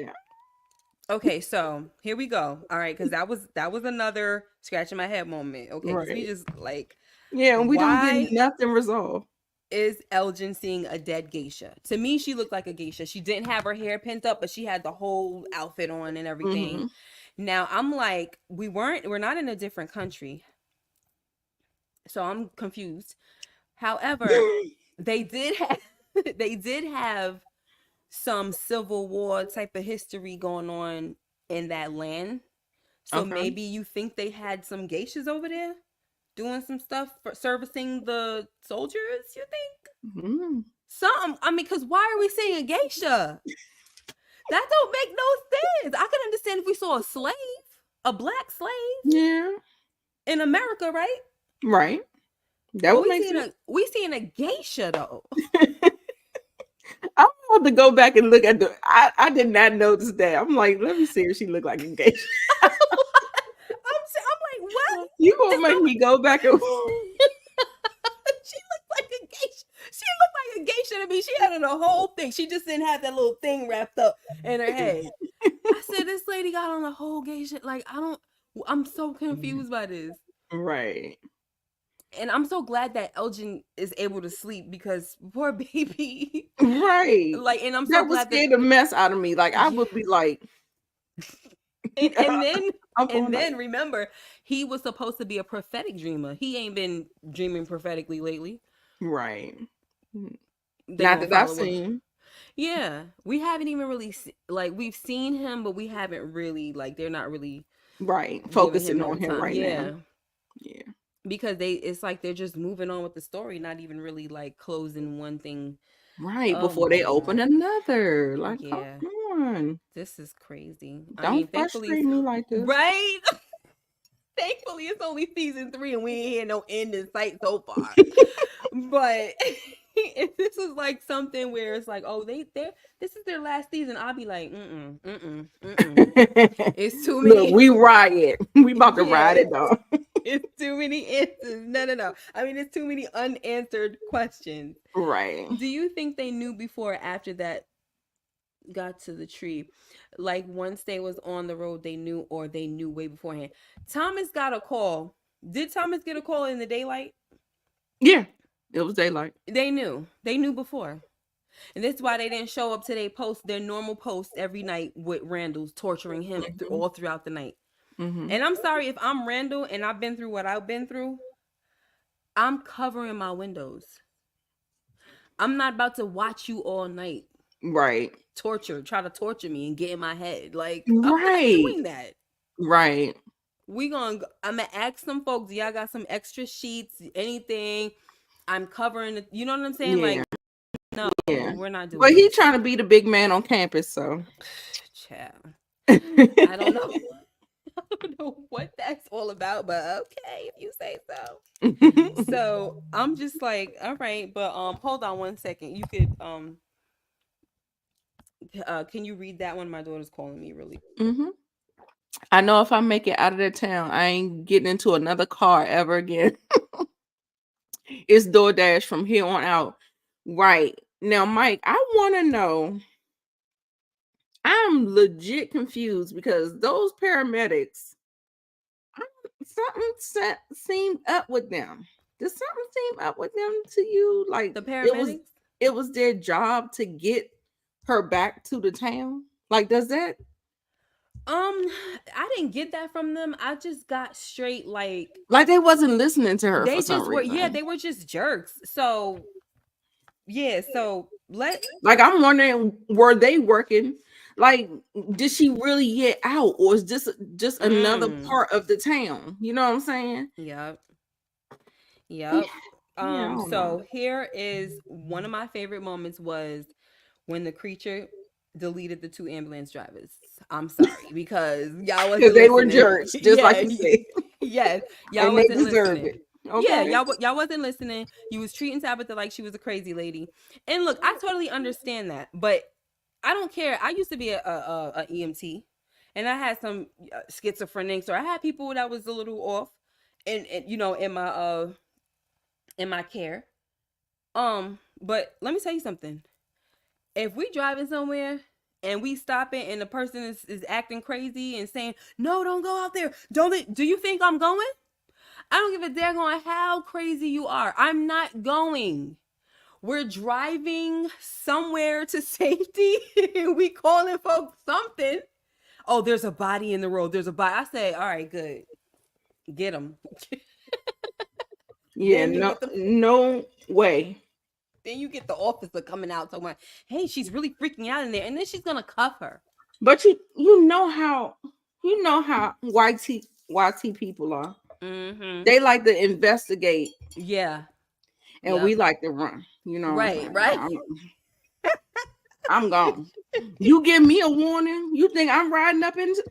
Speaker 1: Okay, so here we go. All right, because that was another scratching my head moment. Okay, because we
Speaker 2: right.
Speaker 1: just like,
Speaker 2: Yeah, and we don't get
Speaker 1: why
Speaker 2: nothing resolved.
Speaker 1: is Elgin seeing a dead geisha? To me, she looked like a geisha. She didn't have her hair pinned up, but she had the whole outfit on and everything.
Speaker 2: Mm-hmm.
Speaker 1: Now I'm like, we're not in a different country, so I'm confused. However, they did have they did have some civil war type of history going on in that land. So
Speaker 2: Okay.
Speaker 1: maybe you think they had some geishas over there doing some stuff for servicing the soldiers, you think?
Speaker 2: Mm.
Speaker 1: Some, I mean, because why are we seeing a geisha? That don't make no sense. I could understand if we saw a slave, a black slave
Speaker 2: Yeah.
Speaker 1: in America, right?
Speaker 2: Right. That
Speaker 1: But
Speaker 2: would make sense.
Speaker 1: we seeing a geisha though.
Speaker 2: I want to go back and look at the. I did not notice that. I'm like, let me see if she look like a geisha.
Speaker 1: I'm like, what?
Speaker 2: You gonna
Speaker 1: It's
Speaker 2: make
Speaker 1: not
Speaker 2: me go back and
Speaker 1: she looked like a geisha. She looked like a geisha to me. She had on the whole thing. She just didn't have that little thing wrapped up in her head. I said, this lady got on a whole geisha. Like, I'm so confused by this.
Speaker 2: right.
Speaker 1: And I'm so glad that Elgin is able to sleep because poor baby.
Speaker 2: Right.
Speaker 1: Like, and I'm so
Speaker 2: That would
Speaker 1: glad that
Speaker 2: scare the mess out of me. Like I would
Speaker 1: yeah.
Speaker 2: be like,
Speaker 1: And then
Speaker 2: I'm going like,
Speaker 1: remember, he was supposed to be a prophetic dreamer. He ain't been dreaming prophetically lately.
Speaker 2: right.
Speaker 1: They
Speaker 2: Not
Speaker 1: gonna
Speaker 2: that I've
Speaker 1: follow up.
Speaker 2: seen.
Speaker 1: Yeah, we haven't even really like we've seen him, but we haven't really like they're not really
Speaker 2: Right.
Speaker 1: giving him
Speaker 2: Focusing
Speaker 1: no
Speaker 2: on him
Speaker 1: time.
Speaker 2: right now.
Speaker 1: Yeah,
Speaker 2: Yeah.
Speaker 1: because it's like they're just moving on with the story, not even really like closing one thing.
Speaker 2: Right.
Speaker 1: Oh
Speaker 2: Before
Speaker 1: my
Speaker 2: they open
Speaker 1: god,
Speaker 2: another. Like, come
Speaker 1: yeah,
Speaker 2: on.
Speaker 1: this is crazy. I mean,
Speaker 2: Don't
Speaker 1: thankfully it's
Speaker 2: frustrate me like this.
Speaker 1: right. Thankfully it's only season 3 and we ain't hear no end in sight so far. But if this was like something where it's like, oh, they this is their last season, I'll be like, it's too
Speaker 2: Look,
Speaker 1: many.
Speaker 2: we riot. We about to ride
Speaker 1: Yeah,
Speaker 2: it down.
Speaker 1: it's too many answers. No. I mean, it's too many unanswered questions.
Speaker 2: Right.
Speaker 1: Do you think they knew before or after that got to the tree? Like once they was on the road, they knew, or they knew way beforehand? Thomas got a call. Did Thomas get a call in the daylight?
Speaker 2: Yeah. It was daylight.
Speaker 1: They knew. They knew before. And that's why they didn't show up to their normal post every night with Randall's torturing him all throughout the night.
Speaker 2: Mm-hmm.
Speaker 1: And I'm sorry if I'm Randall and I've been through what I've been through. I'm covering my windows. I'm not about to watch you all night
Speaker 2: Right.
Speaker 1: try to torture me and get in my head. Like, I'm not
Speaker 2: Right.
Speaker 1: doing that.
Speaker 2: Right.
Speaker 1: I'm gonna ask some folks, y'all got some extra sheets, anything. I'm covering it. You know what I'm saying?
Speaker 2: Yeah.
Speaker 1: Like, no,
Speaker 2: Yeah.
Speaker 1: we're not doing
Speaker 2: But
Speaker 1: it.
Speaker 2: he trying to be the big man on campus, so.
Speaker 1: Child. I don't know. I don't know what that's all about, but okay, if you say so. So I'm just like, all right, but hold on one second. You could can you read that one? My daughter's calling me really.
Speaker 2: Mm-hmm. I know if I make it out of the town, I ain't getting into another car ever again. It's DoorDash from here on out. Right. Now, Mike, I want to know. I'm legit confused because those paramedics, something seemed up with them. Did something seem up with them to you? Like
Speaker 1: The paramedics?
Speaker 2: it was their job to get her back to the town. Like, does that?
Speaker 1: I didn't get that from them. I just got straight like
Speaker 2: they wasn't listening to her
Speaker 1: they
Speaker 2: for some
Speaker 1: just were.
Speaker 2: reason.
Speaker 1: Yeah, they were just jerks. So yeah, so
Speaker 2: like I'm wondering, were they working? Like, did she really get out, or is this just another part of the town? You know what I'm saying?
Speaker 1: Yep.
Speaker 2: Yeah, I don't
Speaker 1: So
Speaker 2: know.
Speaker 1: here is one of my favorite moments was when the creature deleted the 2 ambulance drivers. I'm sorry because y'all wasn't
Speaker 2: they were
Speaker 1: listening.
Speaker 2: jerks, just like you said.
Speaker 1: Yes, y'all
Speaker 2: And they
Speaker 1: wasn't
Speaker 2: deserved
Speaker 1: listening.
Speaker 2: it. Okay.
Speaker 1: Yeah, y'all wasn't listening. You was treating Tabitha like she was a crazy lady. And look, I totally understand that, but I don't care. I used to be a EMT, and I had some schizophrenics, or I had people that was a little off, and you know, in my care. But let me tell you something. If we driving somewhere and we stop it and the person is acting crazy and saying, "No, don't go out there. Do you think I'm going?" I don't give a daggone how crazy you are. I'm not going. We're driving somewhere to safety. We calling folks something. Oh, there's a body in the road. There's a body. I say, all right, good. Get him.
Speaker 2: Yeah, no way.
Speaker 1: Then you get the officer coming out talking about, hey, she's really freaking out in there. And then she's going to cuff her.
Speaker 2: But you know how YT people are.
Speaker 1: Mm-hmm.
Speaker 2: They like to investigate.
Speaker 1: Yeah.
Speaker 2: And we like to run. You know.
Speaker 1: Right.
Speaker 2: I'm gone. You give me a warning. You think I'm riding up into?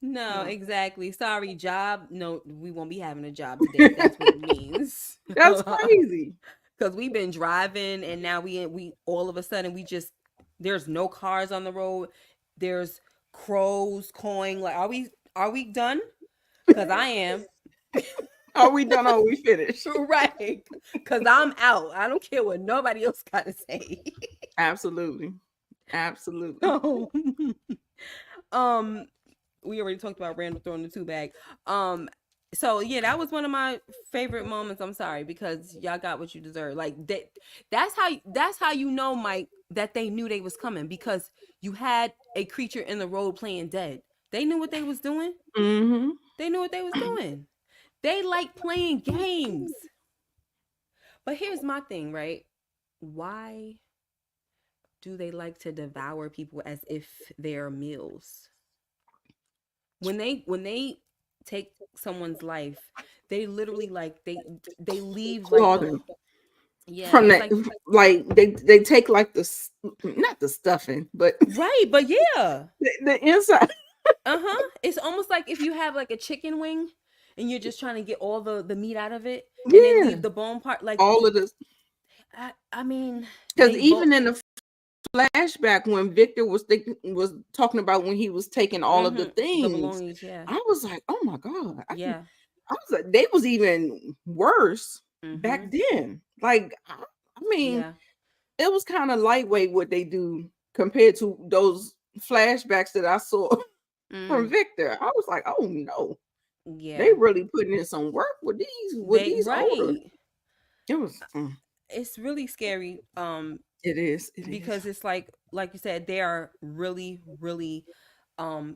Speaker 1: No, exactly. Sorry, job. No, we won't be having a job today. That's what it means.
Speaker 2: That's crazy.
Speaker 1: Because we've been driving and now we all of a sudden there's no cars on the road. There's crows cawing. Like, are we done? Because I am.
Speaker 2: Are we done? Are we finished?
Speaker 1: Right. Because I'm out. I don't care what nobody else got to say.
Speaker 2: Absolutely.
Speaker 1: We already talked about Randall throwing the 2 bag. So yeah, that was one of my favorite moments. I'm sorry because y'all got what you deserve. Like that's how you know, Mike, that they knew they was coming, because you had a creature in the road playing dead. They knew what they was doing.
Speaker 2: Mm-hmm.
Speaker 1: They knew what they was doing. They like playing games. But here's my thing, right? Why do they like to devour people as if they're meals? When they take someone's life, they literally like they leave like
Speaker 2: from that, like they take like not the stuffing, but
Speaker 1: right, but yeah,
Speaker 2: the inside.
Speaker 1: It's almost like if you have like a chicken wing and you're just trying to get all the meat out of it, and then leave the bone part, like
Speaker 2: all of this.
Speaker 1: I mean,
Speaker 2: because even in the flashback when Victor was talking about when he was taking all of the things,
Speaker 1: the belongings, yeah,
Speaker 2: I was like, oh my god, I
Speaker 1: yeah,
Speaker 2: was like, they was even worse back then. Like, I mean, it was kind of lightweight what they do compared to those flashbacks that I saw from Victor. I was like, oh no, they really putting in some work with these
Speaker 1: right.
Speaker 2: older. It was
Speaker 1: it's really scary.
Speaker 2: It is. It is.
Speaker 1: Because it's like you said, they are really, really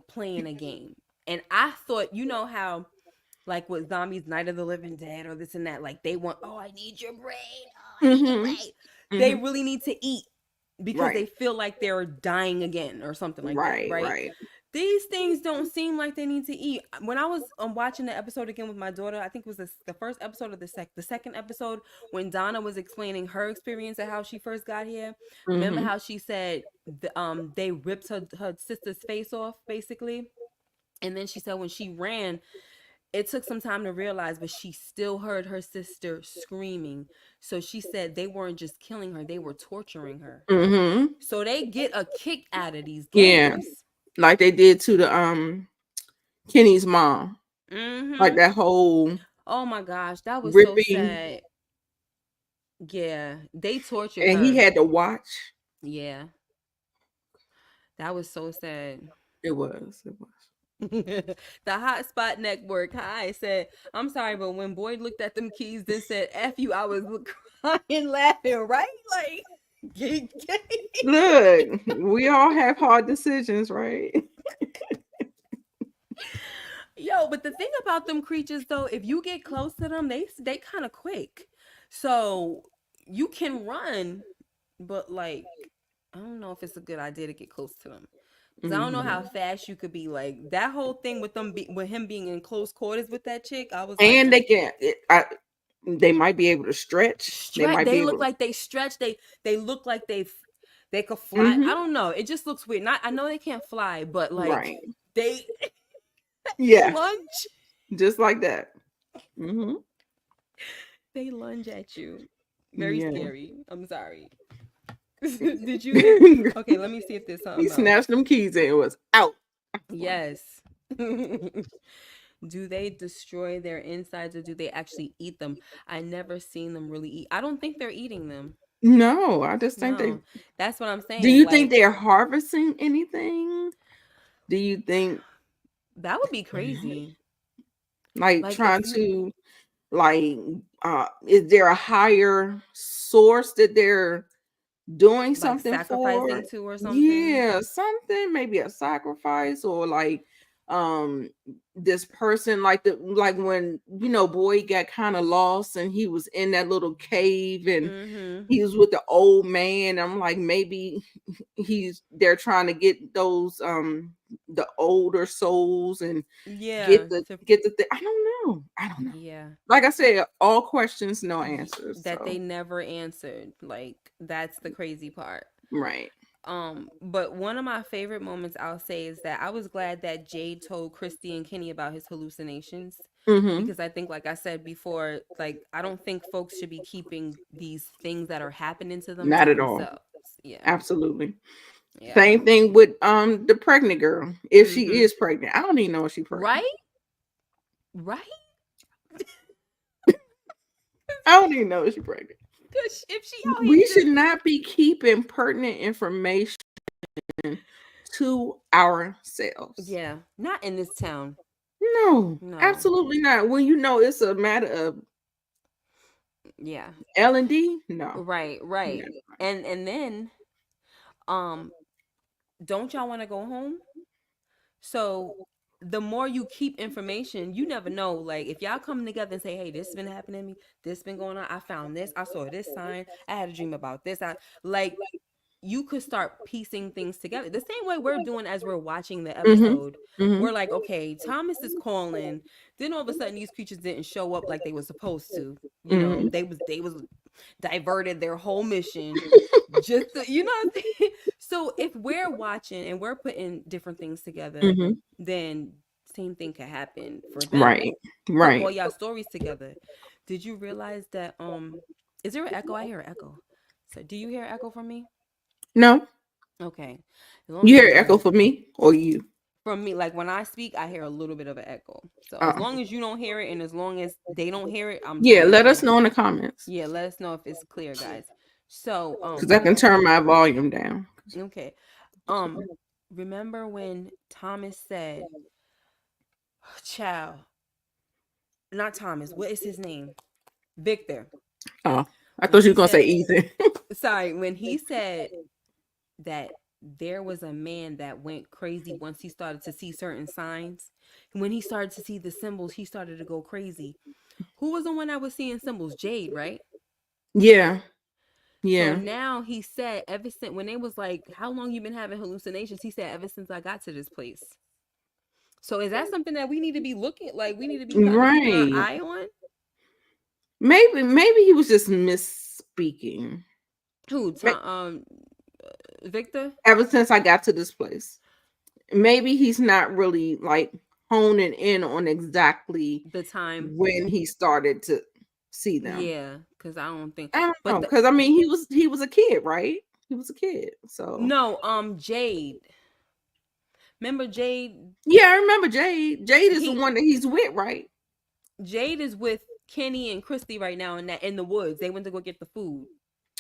Speaker 1: playing a game. And I thought, you know how like with zombies, Night of the Living Dead or this and that, like they want, oh, I need your brain, oh, I need your
Speaker 2: Mm-hmm.
Speaker 1: brain. They
Speaker 2: Mm-hmm.
Speaker 1: really need to eat because they
Speaker 2: Right.
Speaker 1: feel like they're dying again or something like that,
Speaker 2: Right.
Speaker 1: right?
Speaker 2: Right.
Speaker 1: These things don't seem like they need to eat. When I was watching the episode again with my daughter, I think it was the first episode of the second episode when Donna was explaining her experience of how she first got here. Remember
Speaker 2: Mm-hmm.
Speaker 1: how she said they ripped her sister's face off basically, and then she said when she ran, it took some time to realize, but she still heard her sister screaming. So she said they weren't just killing her, they were torturing her.
Speaker 2: Mm-hmm.
Speaker 1: So they get a kick out of these
Speaker 2: Yeah.
Speaker 1: games.
Speaker 2: Like they did to the Kenny's mom. Like
Speaker 1: Mm-hmm.
Speaker 2: that whole
Speaker 1: Oh my gosh, that was so
Speaker 2: ripping,
Speaker 1: sad. Yeah, they tortured
Speaker 2: and he
Speaker 1: her.
Speaker 2: had to watch.
Speaker 1: Yeah, that was so sad.
Speaker 2: It was. It was.
Speaker 1: The Hotspot Network Hi said, I'm sorry, but when Boyd looked at them keys, then said, F you, I was crying, laughing, right? Like,
Speaker 2: Look, we all have hard decisions, right?
Speaker 1: yo, but the thing about them creatures, though, if you get close to them, they kind of quick. So you can run, but like, I don't know if it's a good idea to get close to them. Cause I don't know how
Speaker 2: Mhm.
Speaker 1: fast you could be. Like that whole thing with with him being in close quarters with that chick. I was like,
Speaker 2: And they can. They might be able to stretch. They
Speaker 1: stretch.
Speaker 2: might be
Speaker 1: They look
Speaker 2: able.
Speaker 1: like they stretch. They look like they could fly. I
Speaker 2: Hmm.
Speaker 1: don't know. It just looks weird. Not I know they can't fly, but like
Speaker 2: Right.
Speaker 1: they
Speaker 2: Yeah.
Speaker 1: lunge.
Speaker 2: Just like that. Hmm.
Speaker 1: They lunge at you. Very
Speaker 2: Yeah.
Speaker 1: scary. I'm sorry. Did you hear? Okay, let me see if there's
Speaker 2: He
Speaker 1: something else.
Speaker 2: snatched them keys and it was out.
Speaker 1: Yes. Do they destroy their insides or do they actually eat them? I never seen them really eat. I don't think they're eating them.
Speaker 2: No, I just think they.
Speaker 1: No. That's what I'm
Speaker 2: Do
Speaker 1: saying.
Speaker 2: you think
Speaker 1: Like
Speaker 2: they're harvesting anything? Do you think
Speaker 1: that would be crazy.
Speaker 2: like
Speaker 1: Like if
Speaker 2: trying
Speaker 1: you
Speaker 2: to like is there a higher source that they're doing
Speaker 1: like
Speaker 2: something for?
Speaker 1: sacrificing to or something.
Speaker 2: Yeah, something, maybe a sacrifice or like um this person like when Boyd got kind of lost and he was in that little cave and
Speaker 1: Mhm.
Speaker 2: he was with the old man. I'm like maybe they're trying to get those the older souls and
Speaker 1: Yeah, to
Speaker 2: get the thing. I don't know.
Speaker 1: yeah.
Speaker 2: Like I said, all questions, no answers.
Speaker 1: That
Speaker 2: So
Speaker 1: they never answered. Like that's the crazy part.
Speaker 2: right.
Speaker 1: But one of my favorite moments I'll say is that I was glad that Jade told Christy and Kenny about his hallucinations
Speaker 2: Mm-hmm.
Speaker 1: because I think, like I said before, like I don't think folks should be keeping these things that are happening to
Speaker 2: Not at all.
Speaker 1: themselves. Yeah,
Speaker 2: Absolutely.
Speaker 1: yeah.
Speaker 2: Same thing with the pregnant girl. If she
Speaker 1: Mm-hmm.
Speaker 2: is pregnant, I don't even know if she's pregnant.
Speaker 1: Right, right.
Speaker 2: I don't even know if she's pregnant.
Speaker 1: Because if she out here
Speaker 2: We should
Speaker 1: just
Speaker 2: not be keeping pertinent information to ourselves.
Speaker 1: yeah, not in this town.
Speaker 2: No,
Speaker 1: No,
Speaker 2: absolutely not. When you know it's a matter of
Speaker 1: yeah,
Speaker 2: L&D, no.
Speaker 1: right, right.
Speaker 2: No.
Speaker 1: And then um, don't y'all want to go home? So the more you keep information, you never know. Like if y'all come together and say, "Hey, this has been happening to me. This been going on. I found this. I saw this sign. I had a dream about this." I like you could start piecing things together. The same way we're doing as we're watching the
Speaker 2: Mm-hmm.
Speaker 1: episode.
Speaker 2: Mm-hmm.
Speaker 1: We're like, "Okay, Thomas is calling." Then all of a sudden, these creatures didn't show up like they were supposed to. You know,
Speaker 2: Mm-hmm.
Speaker 1: they was diverted their whole mission just to, you know what I'm saying? So if we're watching and we're putting different things together,
Speaker 2: Mm-hmm.
Speaker 1: then same thing could happen for them.
Speaker 2: Right.
Speaker 1: Put all
Speaker 2: Right.
Speaker 1: y'all stories together. Did you realize that is there an echo? I hear an echo. So do you hear an echo from me?
Speaker 2: No,
Speaker 1: Okay. As long
Speaker 2: you
Speaker 1: as
Speaker 2: hear
Speaker 1: you
Speaker 2: echo
Speaker 1: don't
Speaker 2: for me or you?
Speaker 1: from me, like when I speak, I hear a little bit of an echo. So as
Speaker 2: Uh,
Speaker 1: long as you don't hear it and as long as they don't hear it,
Speaker 2: yeah,
Speaker 1: I'm
Speaker 2: let us
Speaker 1: fine.
Speaker 2: know in the comments
Speaker 1: Yeah, let us know if it's clear, guys. So
Speaker 2: because I can turn my volume down.
Speaker 1: okay. Um remember when Thomas said, child, not Thomas, what is his name? Victor.
Speaker 2: Oh. I
Speaker 1: when
Speaker 2: thought you
Speaker 1: he
Speaker 2: were gonna say
Speaker 1: said,
Speaker 2: Ethan.
Speaker 1: sorry, when he said that there was a man that went crazy once he started to see certain signs. When he started to see the symbols, he started to go crazy. Who was the one that was seeing symbols? Jade, right?
Speaker 2: Yeah,
Speaker 1: So
Speaker 2: yeah.
Speaker 1: now he said, ever since when they was like, how long you been having hallucinations? He said, ever since I got to this place. So is that something that we need to be looking like? We need to be kind of keeping our
Speaker 2: Right.
Speaker 1: eye on.
Speaker 2: Maybe he was just misspeaking.
Speaker 1: Who?
Speaker 2: Ma-
Speaker 1: Victor.
Speaker 2: Ever since I got to this place, maybe he's not really like honing in on exactly
Speaker 1: The time.
Speaker 2: when he started to see them.
Speaker 1: Yeah, because I don't think.
Speaker 2: I don't know,
Speaker 1: But the,
Speaker 2: because I mean, he was a kid, right? He was a kid, so
Speaker 1: no, Jade. Remember Jade?
Speaker 2: yeah, I remember Jade. Jade is the
Speaker 1: He
Speaker 2: one that he's with, right?
Speaker 1: Jade is with Kenny and Christy right now in the woods. They went to go get the food.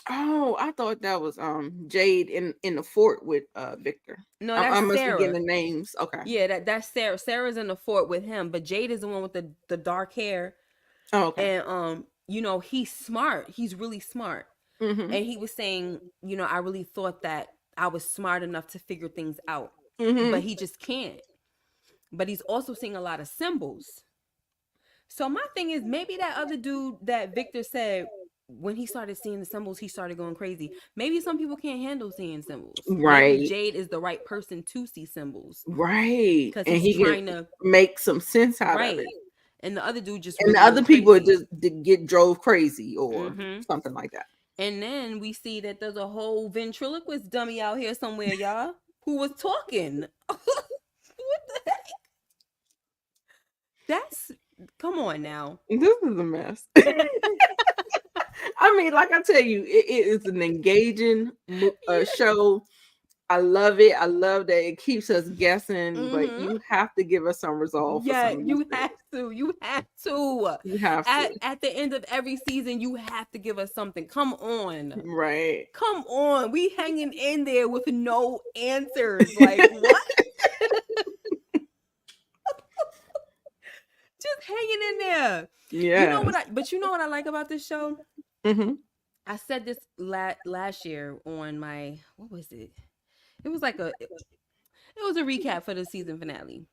Speaker 2: Oh, I thought that was Jade in the fort with Victor.
Speaker 1: No,
Speaker 2: I
Speaker 1: that's
Speaker 2: must be getting
Speaker 1: Sarah.
Speaker 2: the names. Okay.
Speaker 1: Yeah, that's Sarah. Sarah's in the fort with him, but Jade is the one with the dark hair.
Speaker 2: Oh, okay.
Speaker 1: And he's smart. He's really smart.
Speaker 2: Mm-hmm.
Speaker 1: And he was saying, I really thought that I was smart enough to figure things out, but
Speaker 2: Mm-hmm.
Speaker 1: he just can't. But he's also seeing a lot of symbols. So my thing is, maybe that other dude that Victor said, when he started seeing the symbols, he started going crazy. Maybe some people can't handle seeing symbols. Maybe
Speaker 2: Right.
Speaker 1: Jade is the right person to see symbols
Speaker 2: Right.
Speaker 1: because
Speaker 2: And
Speaker 1: he's
Speaker 2: he can
Speaker 1: trying to,
Speaker 2: make some sense out of it.
Speaker 1: right. And the other dude just
Speaker 2: And the
Speaker 1: really
Speaker 2: other
Speaker 1: went
Speaker 2: people
Speaker 1: crazy.
Speaker 2: just get drove crazy or
Speaker 1: Hmm.
Speaker 2: something like that.
Speaker 1: And then we see that there's a whole ventriloquist dummy out here somewhere, y'all, who was talking. What the heck? That's, come on now.
Speaker 2: This is a mess. I mean, like I tell you, it is an engaging show. I love it. I love that it keeps us guessing, but
Speaker 1: Hmm.
Speaker 2: you have to give us some resolve for
Speaker 1: Yeah,
Speaker 2: some of these
Speaker 1: you
Speaker 2: things.
Speaker 1: have to. You have to.
Speaker 2: You have to.
Speaker 1: At the end of every season, you have to give us something. Come on.
Speaker 2: Right.
Speaker 1: Come on. We hanging in there with no answers. Like what? Just hanging in there.
Speaker 2: Yes.
Speaker 1: You know what I like about this show?
Speaker 2: Hmm.
Speaker 1: I said this last year on my, what was it? It was like it was a recap for the season finale.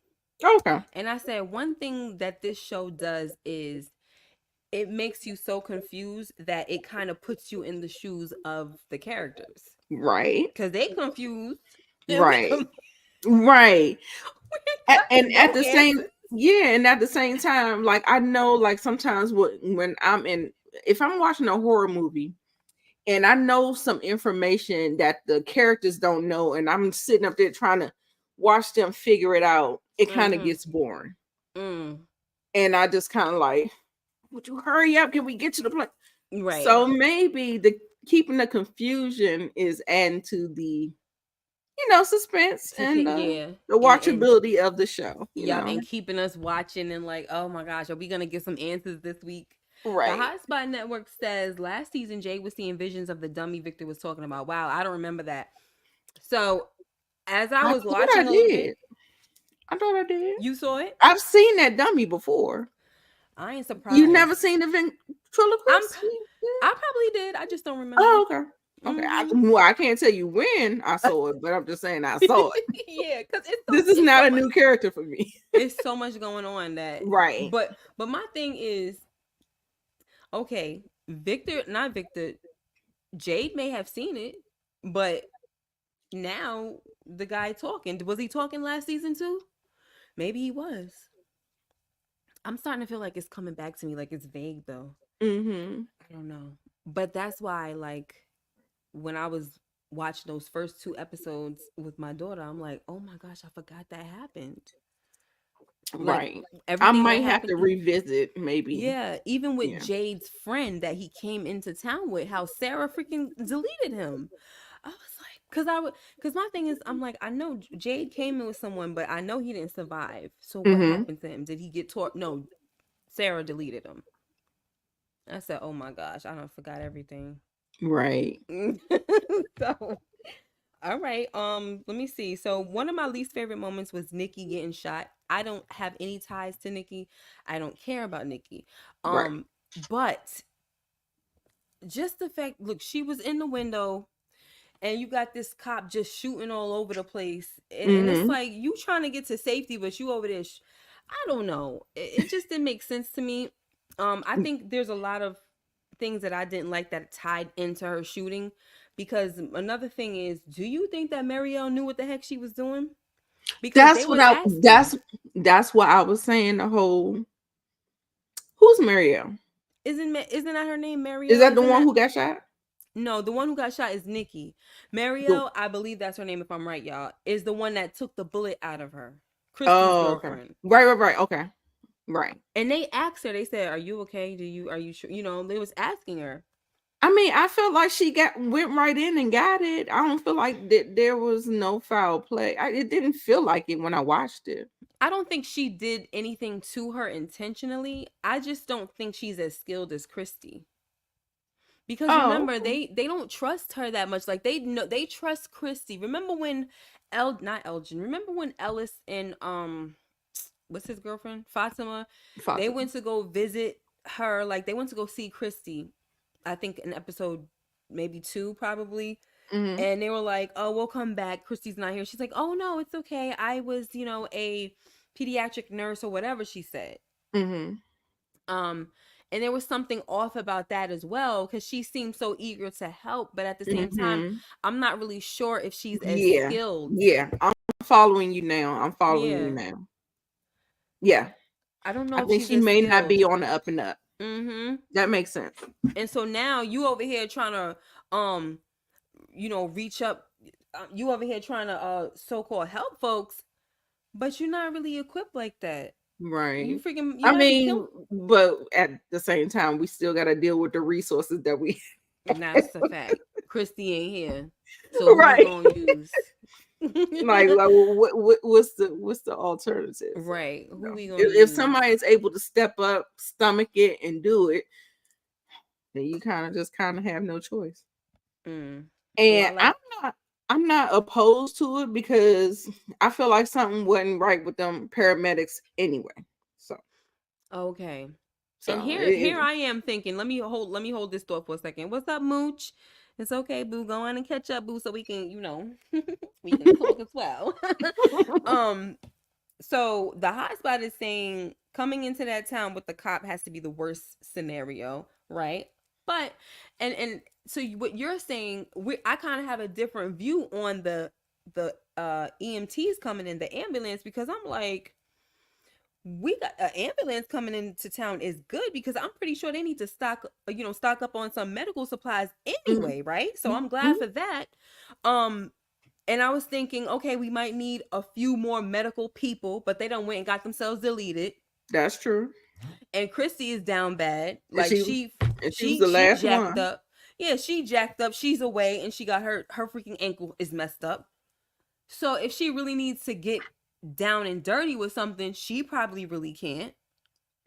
Speaker 2: Okay.
Speaker 1: And I said one thing that this show does is it makes you so confused that it kind of puts you in the shoes of the characters
Speaker 2: Right.
Speaker 1: because they confused and
Speaker 2: Right. Right.
Speaker 1: we got
Speaker 2: And at
Speaker 1: no
Speaker 2: the same,
Speaker 1: answers.
Speaker 2: yeah, and at the same time, like I know, like sometimes when I'm in, if I'm watching a horror movie and I know some information that the characters don't know, and I'm sitting up there trying to watch them figure it out, it kind of
Speaker 1: Mm-hmm.
Speaker 2: gets boring.
Speaker 1: Mm.
Speaker 2: And I just kind of like, would you hurry up? Can we get to the place?
Speaker 1: Right.
Speaker 2: So maybe the keeping the confusion is adding to the suspense
Speaker 1: To
Speaker 2: and
Speaker 1: keep, yeah,
Speaker 2: the
Speaker 1: and
Speaker 2: watchability of the show.
Speaker 1: yep, and keeping us watching and like, oh my gosh, are we gonna get some answers this week? The
Speaker 2: Right.
Speaker 1: Hotspot Network says last season Jay was seeing visions of the dummy Victor was talking about. Wow, I don't remember that. So as I
Speaker 2: I
Speaker 1: was
Speaker 2: thought I
Speaker 1: watching a little bit,
Speaker 2: did. I thought I did.
Speaker 1: you saw it.
Speaker 2: I've seen that dummy before.
Speaker 1: I ain't
Speaker 2: You never
Speaker 1: surprised.
Speaker 2: seen the
Speaker 1: I'm.
Speaker 2: ventriloquist?
Speaker 1: I probably did. I just don't remember.
Speaker 2: Oh, okay. Okay.
Speaker 1: Hmm.
Speaker 2: I can't tell you when I saw it, but I'm just saying I saw it.
Speaker 1: Yeah, because
Speaker 2: This is
Speaker 1: it's
Speaker 2: not
Speaker 1: so
Speaker 2: a
Speaker 1: much.
Speaker 2: new character for me.
Speaker 1: It's so much going on that.
Speaker 2: Right.
Speaker 1: But my thing is, okay, Victor, not Victor. Jade may have seen it, but now the guy talking. Was he talking last season too? Maybe he was. I'm starting to feel like it's coming back to me. Like it's vague though.
Speaker 2: Mm-hmm.
Speaker 1: I don't know. But that's why, like, when I was watching those first two episodes with my daughter, I'm like, oh my gosh, I forgot that happened. Like
Speaker 2: Right. I
Speaker 1: everything that
Speaker 2: might have to
Speaker 1: happened.
Speaker 2: revisit maybe.
Speaker 1: Yeah, even with
Speaker 2: Yeah.
Speaker 1: Jade's friend that he came into town with, how Sarah freaking deleted him. I was like, cause my thing is, I'm like, I know Jade came in with someone, but I know he didn't survive. So what
Speaker 2: Mm-hmm.
Speaker 1: happened to him? Did he get taught? No, Sarah deleted him. I said, oh my gosh, I don't forgot everything.
Speaker 2: Right.
Speaker 1: So, all right. Let me see. So one of my least favorite moments was Nikki getting shot. I don't have any ties to Nikki. I don't care about Nikki.
Speaker 2: Right.
Speaker 1: But just the fact, look, she was in the window and you got this cop just shooting all over the place. And it's
Speaker 2: Mm-hmm.
Speaker 1: like you trying to get to safety, but you over there. I don't know. It just didn't make sense to me. I think there's a lot of things that I didn't like that tied into her shooting. Because another thing is, do you think that Marielle knew what the heck she was doing? Because they
Speaker 2: That's what
Speaker 1: were
Speaker 2: I
Speaker 1: asking,
Speaker 2: that's what I was saying. The whole who's Marielle?
Speaker 1: isn't that her name,
Speaker 2: Is
Speaker 1: Marielle?
Speaker 2: that the
Speaker 1: Isn't
Speaker 2: one
Speaker 1: that
Speaker 2: who got shot?
Speaker 1: no? The one who got shot is Nikki.
Speaker 2: The-
Speaker 1: Marielle, I believe that's her name if I'm right, y'all, is the one that took the bullet out of her, Christy's
Speaker 2: oh, okay.
Speaker 1: girlfriend.
Speaker 2: Right. Okay. Right.
Speaker 1: And they asked her, they said, "Are you okay? Are you sure?" They was asking her.
Speaker 2: I mean, I felt like she went right in and got it. I don't feel like that there was no foul play. It didn't feel like it when I watched it.
Speaker 1: I don't think she did anything to her intentionally. I just don't think she's as skilled as Christy. Because
Speaker 2: Oh,
Speaker 1: remember,
Speaker 2: okay.
Speaker 1: they don't trust her that much. Like they know they trust Christy. Remember when not Elgin. Remember when Ellis and what's his girlfriend? Fatima, they
Speaker 2: Fatima.
Speaker 1: went to go visit her, like they went to go see Christy. I think in episode maybe 2 probably.
Speaker 2: Mm-hmm.
Speaker 1: And they were like, "Oh, we'll come back. Christy's not here." She's like, "Oh no, it's okay. I was, a pediatric nurse or whatever she said."
Speaker 2: Mm-hmm.
Speaker 1: Um and there was something off about that as well cuz she seemed so eager to help, but at the same time,
Speaker 2: Mm-hmm.
Speaker 1: I'm not really sure if she's as
Speaker 2: Yeah.
Speaker 1: skilled.
Speaker 2: Yeah. I'm following you now. I'm following you
Speaker 1: Yeah.
Speaker 2: now. Yeah.
Speaker 1: I don't know
Speaker 2: I
Speaker 1: if
Speaker 2: think
Speaker 1: she's
Speaker 2: she
Speaker 1: as
Speaker 2: may not
Speaker 1: skilled.
Speaker 2: be on the up and up.
Speaker 1: Mhm.
Speaker 2: That makes sense.
Speaker 1: And so now you over here trying to reach up, you over here trying to so-called help folks, but you're not really equipped like that. You
Speaker 2: Right.
Speaker 1: freaking you
Speaker 2: I
Speaker 1: might be killed.
Speaker 2: mean, but at the same time, we still got to deal with the resources that we
Speaker 1: That's a fact. Christy ain't here. So who we
Speaker 2: right.
Speaker 1: gonna use?
Speaker 2: Like what's the alternative? So,
Speaker 1: Right.
Speaker 2: you
Speaker 1: Who
Speaker 2: know,
Speaker 1: we gonna
Speaker 2: if
Speaker 1: use?
Speaker 2: somebody is able to step up, stomach it, and do it, then you kind of have no choice.
Speaker 1: Mm. Well, I
Speaker 2: And
Speaker 1: like
Speaker 2: I'm not opposed to it because I feel like something wasn't right with them paramedics anyway. So
Speaker 1: okay. And
Speaker 2: so
Speaker 1: here I am thinking, let me hold this thought for a second. What's up, Mooch? It's okay, boo. Go on and catch up, boo, so we can, we can talk as well. um, so the hotspot is saying coming into that town with the cop has to be the worst scenario, right? But and so what you're saying, I kind of have a different view on the EMTs coming in the ambulance, because I'm like, we got an ambulance coming into town is good, because I'm pretty sure they need to stock up on some medical supplies
Speaker 2: Mhm.
Speaker 1: anyway, right? So I'm glad
Speaker 2: Mhm.
Speaker 1: for that. Um, and I was thinking, okay, we might need a few more medical people, but they don't went and got themselves deleted.
Speaker 2: That's true.
Speaker 1: And Christy is down bad.
Speaker 2: And
Speaker 1: Like she
Speaker 2: she was
Speaker 1: she
Speaker 2: the
Speaker 1: she
Speaker 2: last
Speaker 1: jacked
Speaker 2: one.
Speaker 1: up. Yeah, she jacked up. She's away and she got her freaking ankle is messed up. So if she really needs to get down and dirty with something, she probably really can't.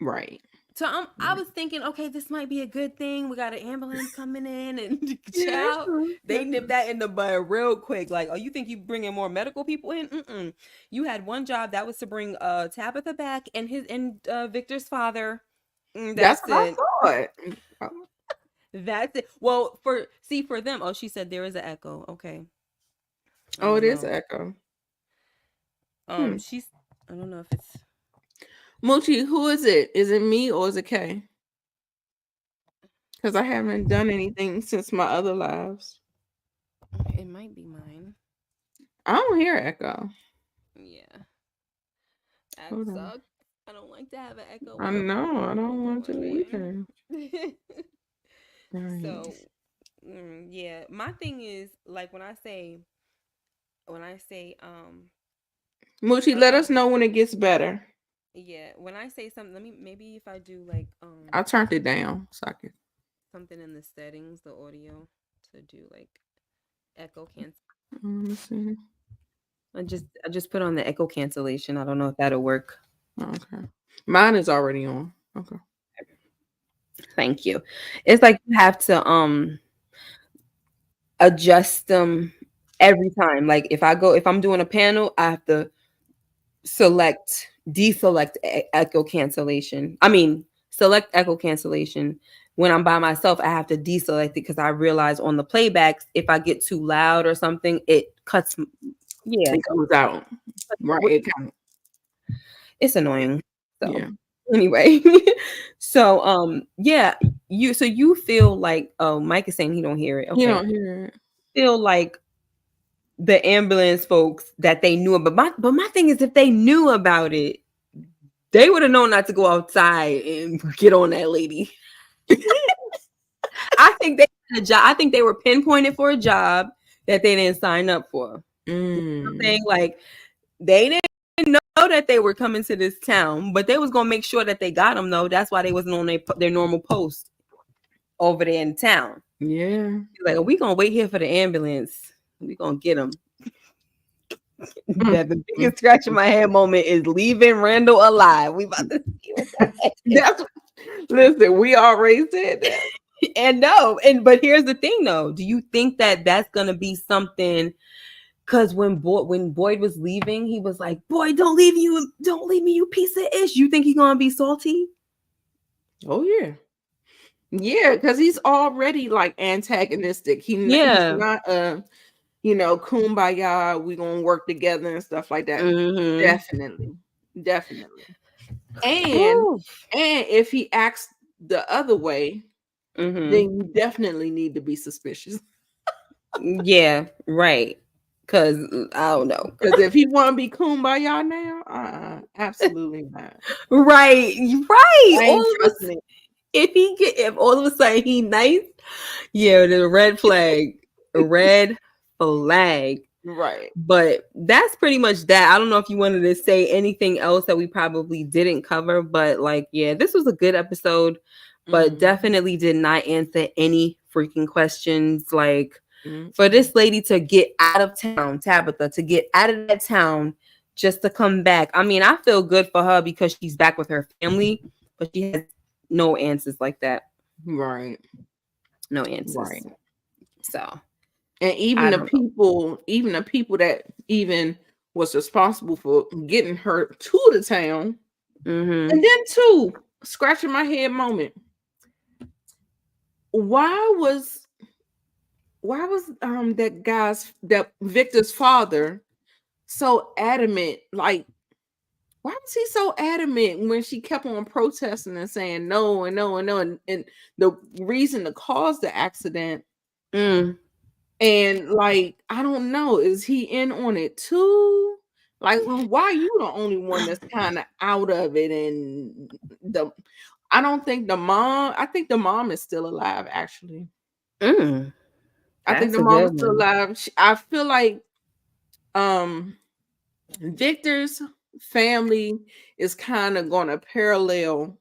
Speaker 2: Right.
Speaker 1: So I
Speaker 2: Right.
Speaker 1: was thinking, okay, this might be a good thing. We got an ambulance coming in, and
Speaker 2: Yeah, that's
Speaker 1: child,
Speaker 2: true.
Speaker 1: they
Speaker 2: That's
Speaker 1: nipped
Speaker 2: true.
Speaker 1: that in the bud real quick. Like, oh, you think you bringing more medical people in? Mm-mm. You had one job, that was to bring Tabitha back and Victor's father.
Speaker 2: That's
Speaker 1: That's
Speaker 2: what I
Speaker 1: it.
Speaker 2: thought.
Speaker 1: That's it. Well, for them, oh, she said there is an echo. Okay, I
Speaker 2: Oh, it
Speaker 1: don't
Speaker 2: is
Speaker 1: know.
Speaker 2: Echo. Hmm.
Speaker 1: She's, I don't know if it's.
Speaker 2: Mochi, who is it? Is it me or is it Kay? Because I haven't done anything since my other lives.
Speaker 1: It might be mine.
Speaker 2: I don't hear Echo.
Speaker 1: Yeah, that
Speaker 2: Hold on.
Speaker 1: sucks. I don't like to have an echo
Speaker 2: I
Speaker 1: when I'm
Speaker 2: know. I don't want to
Speaker 1: recording.
Speaker 2: either. Right.
Speaker 1: So, yeah, my thing is, like, when I say
Speaker 2: Mochi, let
Speaker 1: uh
Speaker 2: us know when it gets better.
Speaker 1: yeah, when I say something, let me, maybe if I do like
Speaker 2: I turned it down so I could.
Speaker 1: something in the settings, the audio, to do like echo cancel.
Speaker 2: Let me see.
Speaker 1: I just put on the echo cancellation. I don't know if that'll work.
Speaker 2: Okay. Mine is already on. Okay.
Speaker 1: Thank you. It's like you have to adjust them every time. Like if I'm doing a panel, I have to deselect echo cancellation. I mean, select echo cancellation, when I'm by myself, I have to deselect it because I realize on the playbacks, if I get too loud or something, it cuts. Yeah,
Speaker 2: It comes out. Right. It kind of,
Speaker 1: it's annoying. So
Speaker 2: yeah.
Speaker 1: anyway, so yeah, you feel like Mike is saying he don't hear it.
Speaker 2: You
Speaker 1: Okay,
Speaker 2: don't hear it.
Speaker 1: feel like the ambulance folks that they knew about. But my thing is, if they knew about it, they would have known not to go outside and get on that lady. I think they had a job. I think they were pinpointed for a job that they didn't sign up for. You know what I'm saying? Like they didn't know that they were coming to this town, but they was gonna make sure that they got them though. That's why they wasn't on their normal post over there in town.
Speaker 2: Yeah.
Speaker 1: Like, we gonna wait here for the ambulance. We gonna get them. That the biggest scratch in my head moment is leaving Randall alive. We about to see what
Speaker 2: That's listen. We already said that.
Speaker 1: and but here's the thing though. Do you think that that's gonna be something? Because when Boyd was leaving, he was like, "Boyd, don't leave me, you piece of ish." You think he's gonna be salty?
Speaker 2: Oh yeah. Yeah, because he's already like antagonistic. He's not kumbaya, we gonna work together and stuff like that. Definitely. And if he acts the other way, then you definitely need to be suspicious.
Speaker 1: Yeah, right. Because I don't know.
Speaker 2: Because if he want to be kumbaya now, absolutely not.
Speaker 1: Right.
Speaker 2: I ain't trusting it.
Speaker 1: If all of a sudden he nice, yeah, there's a red flag. A red flag.
Speaker 2: Right.
Speaker 1: But that's pretty much that. I don't know if you wanted to say anything else that we probably didn't cover, but like, yeah, this was a good episode, but definitely did not answer any freaking questions. Like, for this lady to get out of town, Tabitha, to get out of that town just to come back. I mean, I feel good for her because she's back with her family, but she has no answers like that.
Speaker 2: Right.
Speaker 1: No answers.
Speaker 2: Right.
Speaker 1: So,
Speaker 2: and even the people that even was responsible for getting her to the town, and then scratching my head moment. Why was that Victor's father so adamant? Like, why was he so adamant when she kept on protesting and saying no and no and no, and the reason to cause the accident? And like, I don't know, is he in on it too? Like, well, why are you the only one that's kind of out of it? And I don't think the mom. I think the mom is still alive. Actually, I think the mom is still alive. I feel like Victor's family is kind of going to parallel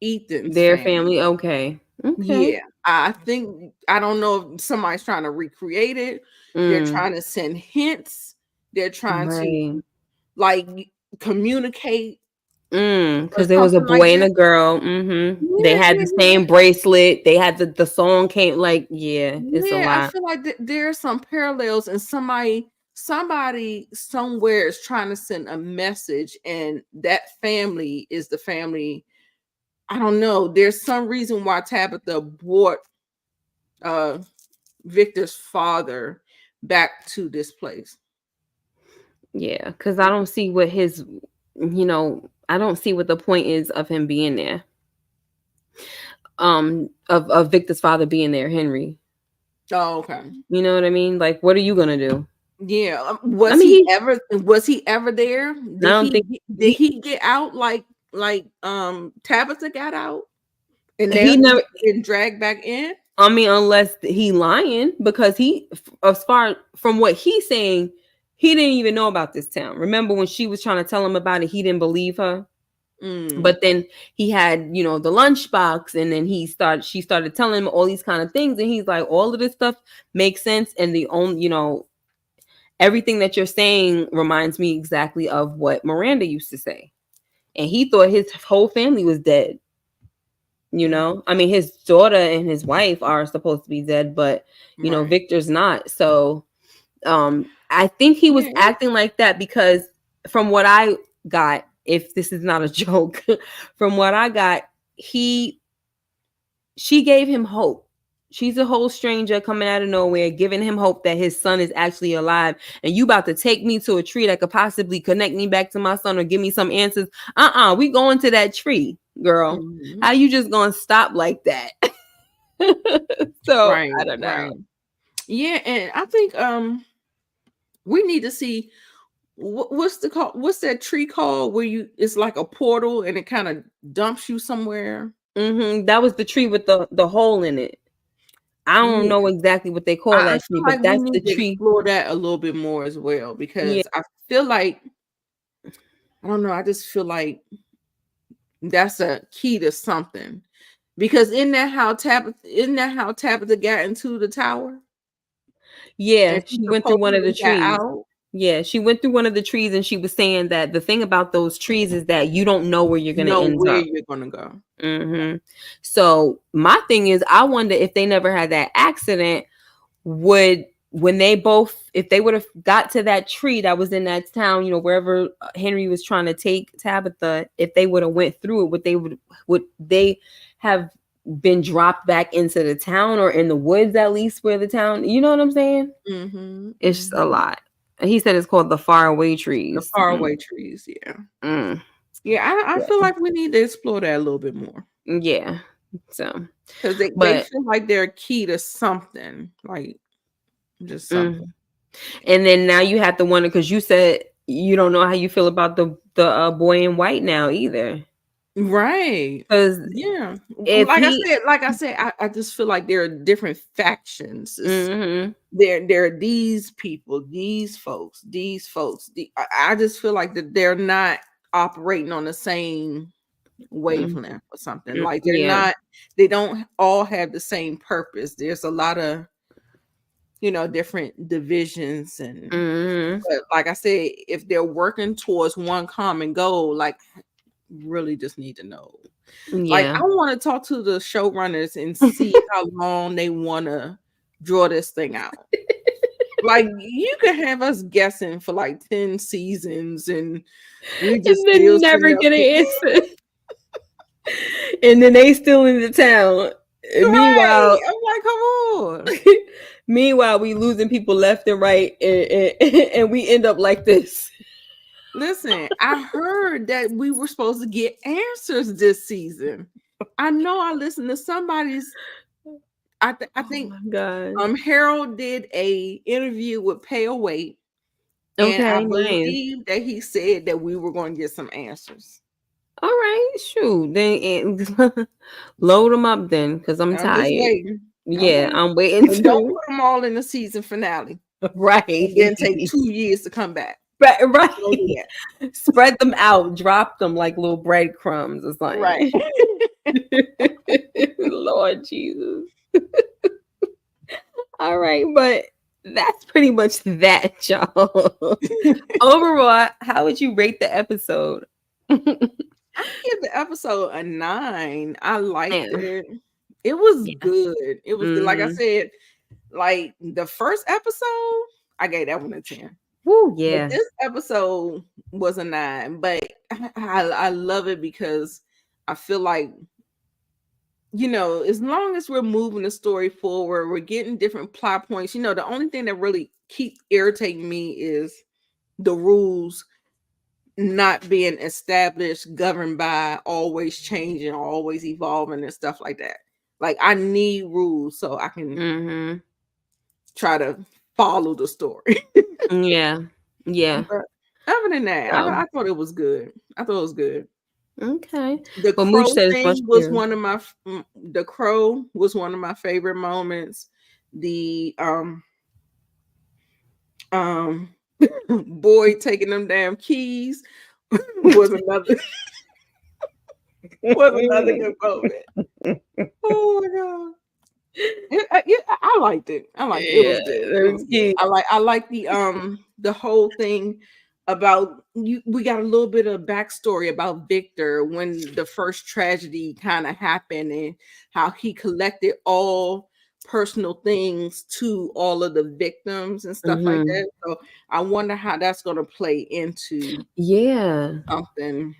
Speaker 2: Ethan's
Speaker 1: family. Okay.
Speaker 2: Yeah, I don't know if somebody's trying to recreate it. They're trying to send hints. They're trying to like communicate.
Speaker 1: Because there was a boy and a girl. They had the same bracelet. They had the song came like, it's a lot.
Speaker 2: I feel like there are some parallels, and somebody somewhere is trying to send a message, and that family is the family. I don't know. There's some reason why Tabitha brought Victor's father back to this place.
Speaker 1: Yeah, because I don't see what his, I don't see what the point is of him being there. Of Victor's father being there, Henry.
Speaker 2: Oh, okay.
Speaker 1: You know what I mean? Like, what are you gonna do?
Speaker 2: Yeah. Was he ever there? Did he get out like Tabitha got out? And he never been dragged back in?
Speaker 1: I mean, unless he lying, because as far from what he's saying, he didn't even know about this town. Remember when she was trying to tell him about it, he didn't believe her. But then he had, the lunchbox, and then she started telling him all these kind of things, and he's like, all of this stuff makes sense, and the only, everything that you're saying reminds me exactly of what Miranda used to say, and he thought his whole family was dead. I mean, his daughter and his wife are supposed to be dead, but Victor's not. So I think he was acting like that because from what I got, if this is not a joke, from what I got, he she gave him hope. She's a whole stranger coming out of nowhere, giving him hope that his son is actually alive. And you about to take me to a tree that could possibly connect me back to my son or give me some answers. We going to that tree, girl.
Speaker 2: Mhm.
Speaker 1: How you just gonna stop like that? So
Speaker 2: Right,
Speaker 1: I don't know.
Speaker 2: right. Yeah, and I think we need to see what's that tree called where you it's like a portal and it kind of dumps you somewhere.
Speaker 1: That was the tree with the hole in it. I don't
Speaker 2: Yeah,
Speaker 1: know exactly what they call
Speaker 2: I
Speaker 1: that
Speaker 2: feel
Speaker 1: tree, but
Speaker 2: like we
Speaker 1: that's the
Speaker 2: need to
Speaker 1: tree.
Speaker 2: explore that a little bit more as well
Speaker 1: Yeah,
Speaker 2: because I feel like I don't know, I just feel like that's a key to something. Because isn't that how Tabitha got into the tower?
Speaker 1: yeah.
Speaker 2: And she
Speaker 1: She went through one of the
Speaker 2: supposedly got
Speaker 1: trees.
Speaker 2: out?
Speaker 1: Yeah, she went through one of the trees and she was saying that the thing about those trees is that you don't know where you're
Speaker 2: You
Speaker 1: gonna
Speaker 2: know
Speaker 1: end
Speaker 2: where
Speaker 1: up.
Speaker 2: you're gonna go.
Speaker 1: So my thing is, I wonder if they never had that accident, would when they both if they would have got to that tree that was in that town, wherever Henry was trying to take Tabitha, if they would have went through it, would they have been dropped back into the town or in the woods at least where the town, you know what I'm saying?
Speaker 2: Mhm,
Speaker 1: It's a
Speaker 2: mhm.
Speaker 1: lot. He said it's called the faraway
Speaker 2: The
Speaker 1: trees.
Speaker 2: faraway trees, yeah.
Speaker 1: Mm.
Speaker 2: Yeah, I
Speaker 1: Yeah.
Speaker 2: feel like we need to explore that a little bit more
Speaker 1: Yeah. So,
Speaker 2: because they
Speaker 1: but
Speaker 2: feel like they're key to something, like just something.
Speaker 1: mm. And then now you have to wonder because you said you don't know how you feel about the boy in white now either.
Speaker 2: Right.
Speaker 1: Because
Speaker 2: Yeah.
Speaker 1: if
Speaker 2: Like I
Speaker 1: he,
Speaker 2: said, I just feel like there are different factions.
Speaker 1: hmm
Speaker 2: There are these people, these folks. I just feel like that they're not operating on the same wavelength or something. Like
Speaker 1: yeah,
Speaker 2: they don't all have the same purpose. There's a lot of, different divisions
Speaker 1: hmm
Speaker 2: but like I said, if they're working towards one common goal, like really just need to know. Like
Speaker 1: yeah.
Speaker 2: I want to talk to the showrunners and see how long they want to draw this thing out. Like you could have us guessing for like 10 seasons and we just
Speaker 1: And
Speaker 2: still
Speaker 1: then
Speaker 2: sitting
Speaker 1: never
Speaker 2: up
Speaker 1: get an
Speaker 2: here.
Speaker 1: answer. And then they still in the town. And
Speaker 2: Right.
Speaker 1: meanwhile,
Speaker 2: I'm like, come on.
Speaker 1: meanwhile, we losing people left and right, and we end up like this.
Speaker 2: Listen, I heard that we were supposed to get answers this season. I know I listened to somebody's I
Speaker 1: Oh
Speaker 2: think
Speaker 1: my god.
Speaker 2: Harold did a interview with Pale Wait, and I
Speaker 1: Okay, nice.
Speaker 2: believe that he said that we were going to get some answers.
Speaker 1: All right, shoot. Then load them up then, because I'm
Speaker 2: I'm just
Speaker 1: tired.
Speaker 2: waiting. I'm
Speaker 1: Yeah,
Speaker 2: waiting.
Speaker 1: I'm waiting
Speaker 2: And don't
Speaker 1: to.
Speaker 2: put them all in the season finale and
Speaker 1: Right.
Speaker 2: then take 2 years to come back.
Speaker 1: Right.
Speaker 2: Don't do that.
Speaker 1: Spread them out, drop them like little breadcrumbs or
Speaker 2: Right.
Speaker 1: something. Lord Jesus. All right, but that's pretty much that, y'all. Overall, how would you rate the episode?
Speaker 2: I give the episode a 9. I liked
Speaker 1: Yeah.
Speaker 2: it. It was
Speaker 1: Yeah.
Speaker 2: good. It was good. Like I
Speaker 1: Mhm.
Speaker 2: said, like the first episode, I gave that one a 10.
Speaker 1: Woo,
Speaker 2: But
Speaker 1: yeah.
Speaker 2: this episode was a 9. But I love it because I feel like, as long as we're moving the story forward, we're getting different plot points. The only thing that really keep irritating me is the rules not being established, governed by, always changing, always evolving and stuff like that. Like I need rules so I can
Speaker 1: Mhm.
Speaker 2: try to follow the story.
Speaker 1: Yeah. Yeah.
Speaker 2: But other than that,
Speaker 1: So,
Speaker 2: I thought it was good. I thought it was good.
Speaker 1: okay.
Speaker 2: The
Speaker 1: But Mooch
Speaker 2: crow
Speaker 1: said it's much
Speaker 2: thing was
Speaker 1: clearer.
Speaker 2: the crow was one of my favorite moments. The um boy taking them damn keys was another good moment. Oh my god. I liked it. I liked it. It
Speaker 1: Yeah,
Speaker 2: was good. It
Speaker 1: those
Speaker 2: was good.
Speaker 1: kids.
Speaker 2: I like the whole thing about you. We got a little bit of backstory about Victor when the first tragedy kind of happened and how he collected all personal things to all of the victims and stuff like
Speaker 1: Mhm.
Speaker 2: that. So I wonder how that's going to play into
Speaker 1: Yeah.
Speaker 2: something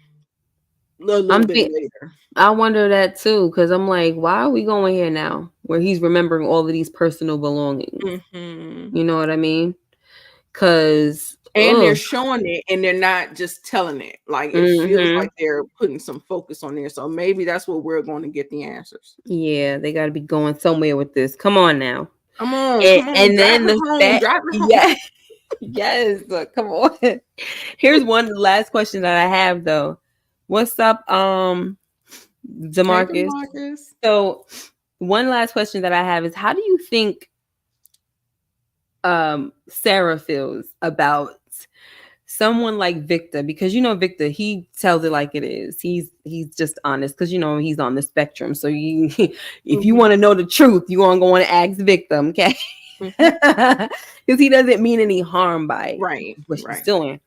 Speaker 2: little bit later.
Speaker 1: I wonder that too, because I'm like, why are we going here now? Where he's remembering all of these personal belongings.
Speaker 2: Mm-hmm.
Speaker 1: You know what I mean? Because
Speaker 2: And they're showing it and they're not just telling it. Like it feels like they're putting some focus on there. So maybe that's where we're going to get the answers.
Speaker 1: Yeah, they got to be going somewhere with this. Come on now.
Speaker 2: Come on.
Speaker 1: And then the fact,
Speaker 2: yeah.
Speaker 1: Yes, look, come on. Here's one last question that I have though. What's up, DeMarcus?
Speaker 2: Hey, DeMarcus.
Speaker 1: So one last question that I have is, how do you think Sarah feels about someone like Victor? Because Victor, he tells it like it is. He's just honest, because he's on the spectrum. So you if you want to know the truth, you want to ask Victor, okay? Because he doesn't mean any harm by what she's doing.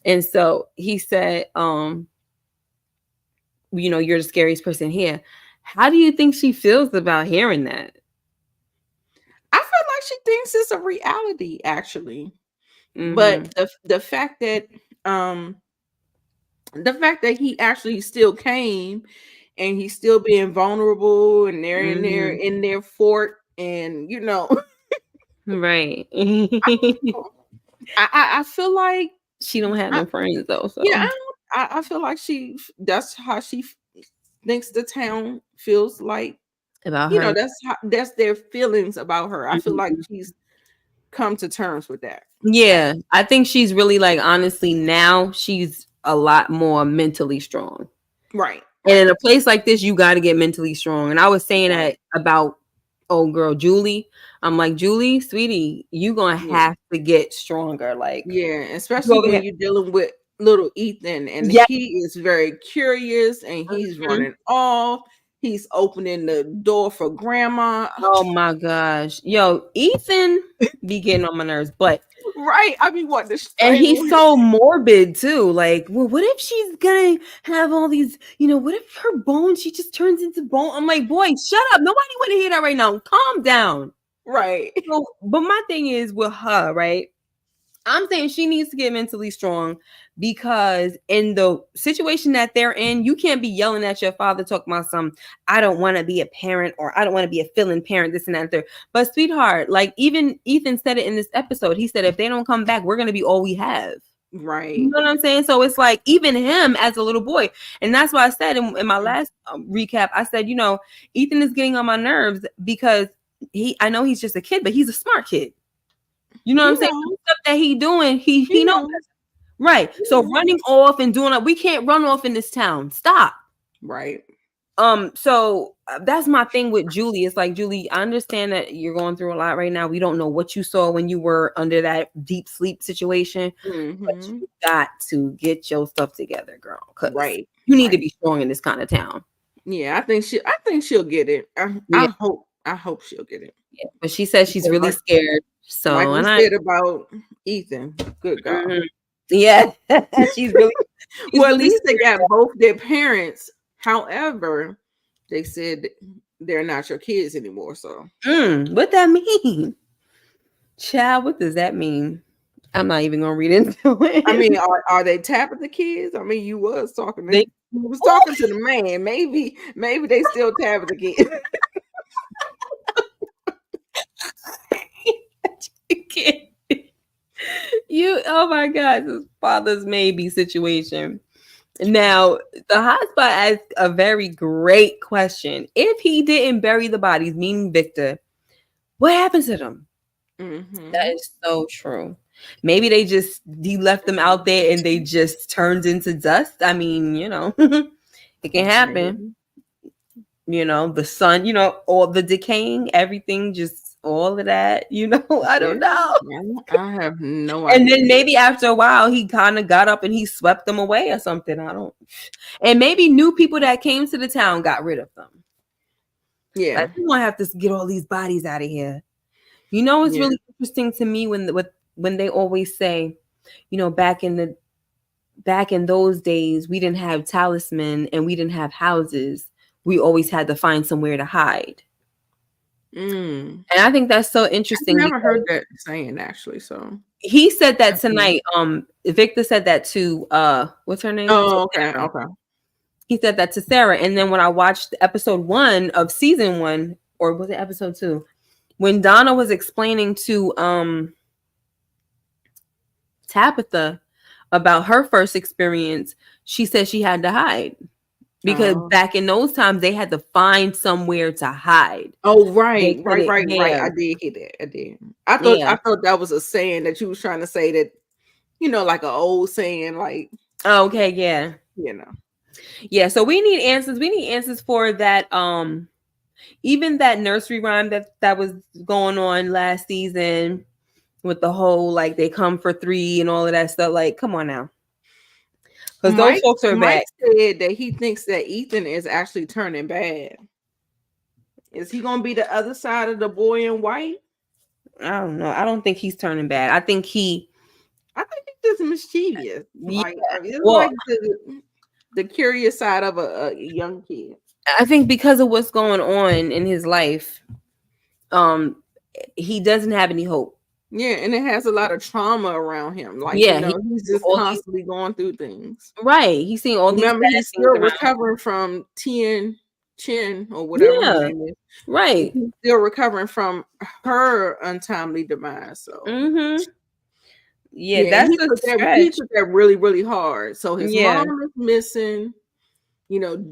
Speaker 1: And so he said, you're the scariest person here. How do you think she feels about hearing that?
Speaker 2: I feel like she thinks it's a reality, actually. But the fact that he actually still came and he's still being vulnerable, and they're in their fort, and
Speaker 1: right.
Speaker 2: I feel like
Speaker 1: she don't have no friends though. So
Speaker 2: yeah, I feel like that's how she thinks the town feels like
Speaker 1: about her.
Speaker 2: That's their feelings about her. I feel like she's come to terms with that.
Speaker 1: Yeah, I think she's really, like, honestly, now she's a lot more mentally strong.
Speaker 2: Right.
Speaker 1: And in a place like this, you got to get mentally strong. And I was saying that about old girl Julie. I'm like, Julie, sweetie, you gonna have to get stronger. Like,
Speaker 2: especially when you're dealing with little Ethan, and he is very curious, and he's running off. He's opening the door for grandma.
Speaker 1: Oh my gosh. Yo, Ethan be getting on my nerves, but
Speaker 2: right. I mean, what?
Speaker 1: And he's so morbid too. Like, well, what if she's gonna have all these, what if her bones, she just turns into bone? I'm like, boy, shut up. Nobody want to hear that right now. Calm down.
Speaker 2: Right.
Speaker 1: So, but my thing is with her, right? I'm saying she needs to get mentally strong, because in the situation that they're in, you can't be yelling at your father talking about I don't want to be a parent, or I don't want to be a filling parent, this and that and third. But sweetheart, like, even Ethan said it in this episode. He said, if they don't come back, we're going to be all we have.
Speaker 2: Right.
Speaker 1: You know what I'm saying? So it's like, even him as a little boy. And that's why I said in my last recap, I said, Ethan is getting on my nerves, because I know he's just a kid, but he's a smart kid. You know what I'm saying? The stuff that he doing, he knows. Right. So running off and doing we can't run off in this town. Stop.
Speaker 2: Right.
Speaker 1: So that's my thing with Julie. It's like, Julie, I understand that you're going through a lot right now. We don't know what you saw when you were under that deep sleep situation. But you got to get your stuff together, girl.
Speaker 2: Right.
Speaker 1: You need to be strong in this kind of town.
Speaker 2: Yeah, I think she'll get it. I hope she'll get it.
Speaker 1: Yeah, but she says she's really scared. So,
Speaker 2: like we said about Ethan, good God.
Speaker 1: Yeah, she's really.
Speaker 2: Well, at least they got both their parents. However, they said they're not your kids anymore. So,
Speaker 1: what that mean, child? What does that mean? I'm not even gonna read into it.
Speaker 2: I mean, are they tapping the kids? I mean, you was talking. You was talking to the man. Maybe they still tapping the kids.
Speaker 1: Oh my God, this father's maybe situation. Now, the hotspot asked a very great question. If he didn't bury the bodies, meaning Victor, what happens to them? That is so true. Maybe he left them out there and they just turned into dust. I mean, it can happen. The sun, all the decaying, everything, just all of that, I don't know.
Speaker 2: I have no idea.
Speaker 1: And then maybe after a while, he kind of got up and he swept them away or something. And maybe new people that came to the town got rid of them.
Speaker 2: Yeah.
Speaker 1: Like, we won't have to get all these bodies out of here. It's really interesting to me when they always say, back in those days, we didn't have talisman and we didn't have houses. We always had to find somewhere to hide. And I think that's so interesting.
Speaker 2: I've never heard that saying, actually. So
Speaker 1: he said that tonight. Victor said that too. What's her name?
Speaker 2: Oh, okay.
Speaker 1: He said that to Sarah. And then when I watched episode 1 of season 1, or was it episode 2? When Donna was explaining to Tabitha about her first experience, she said she had to hide. Because back in those times, they had to find somewhere to hide.
Speaker 2: Oh, right. I did hear that. I did. I thought that was a saying that you was trying to say that, like an old saying, like.
Speaker 1: Oh, okay, yeah.
Speaker 2: Yeah,
Speaker 1: so we need answers. We need answers for that. Even that nursery rhyme that was going on last season with the whole like they come for 3 and all of that stuff. Like, come on now. Because those folks are
Speaker 2: Mike
Speaker 1: back.
Speaker 2: Said that he thinks that Ethan is actually turning bad. Is he gonna be the other side of the boy in white?
Speaker 1: I don't know. I don't think he's turning bad. I think he's
Speaker 2: just mischievous. Like the curious side of a young kid.
Speaker 1: I think because of what's going on in his life, he doesn't have any hope.
Speaker 2: Yeah, and it has a lot of trauma around him. Like, he's just constantly going through things.
Speaker 1: Right. He's seeing all these.
Speaker 2: Remember, he's still recovering from Tien Chen or whatever her name is.
Speaker 1: Right.
Speaker 2: He's still recovering from her untimely demise. So.
Speaker 1: Yeah, that's
Speaker 2: he took that really, really hard. So his mom is missing.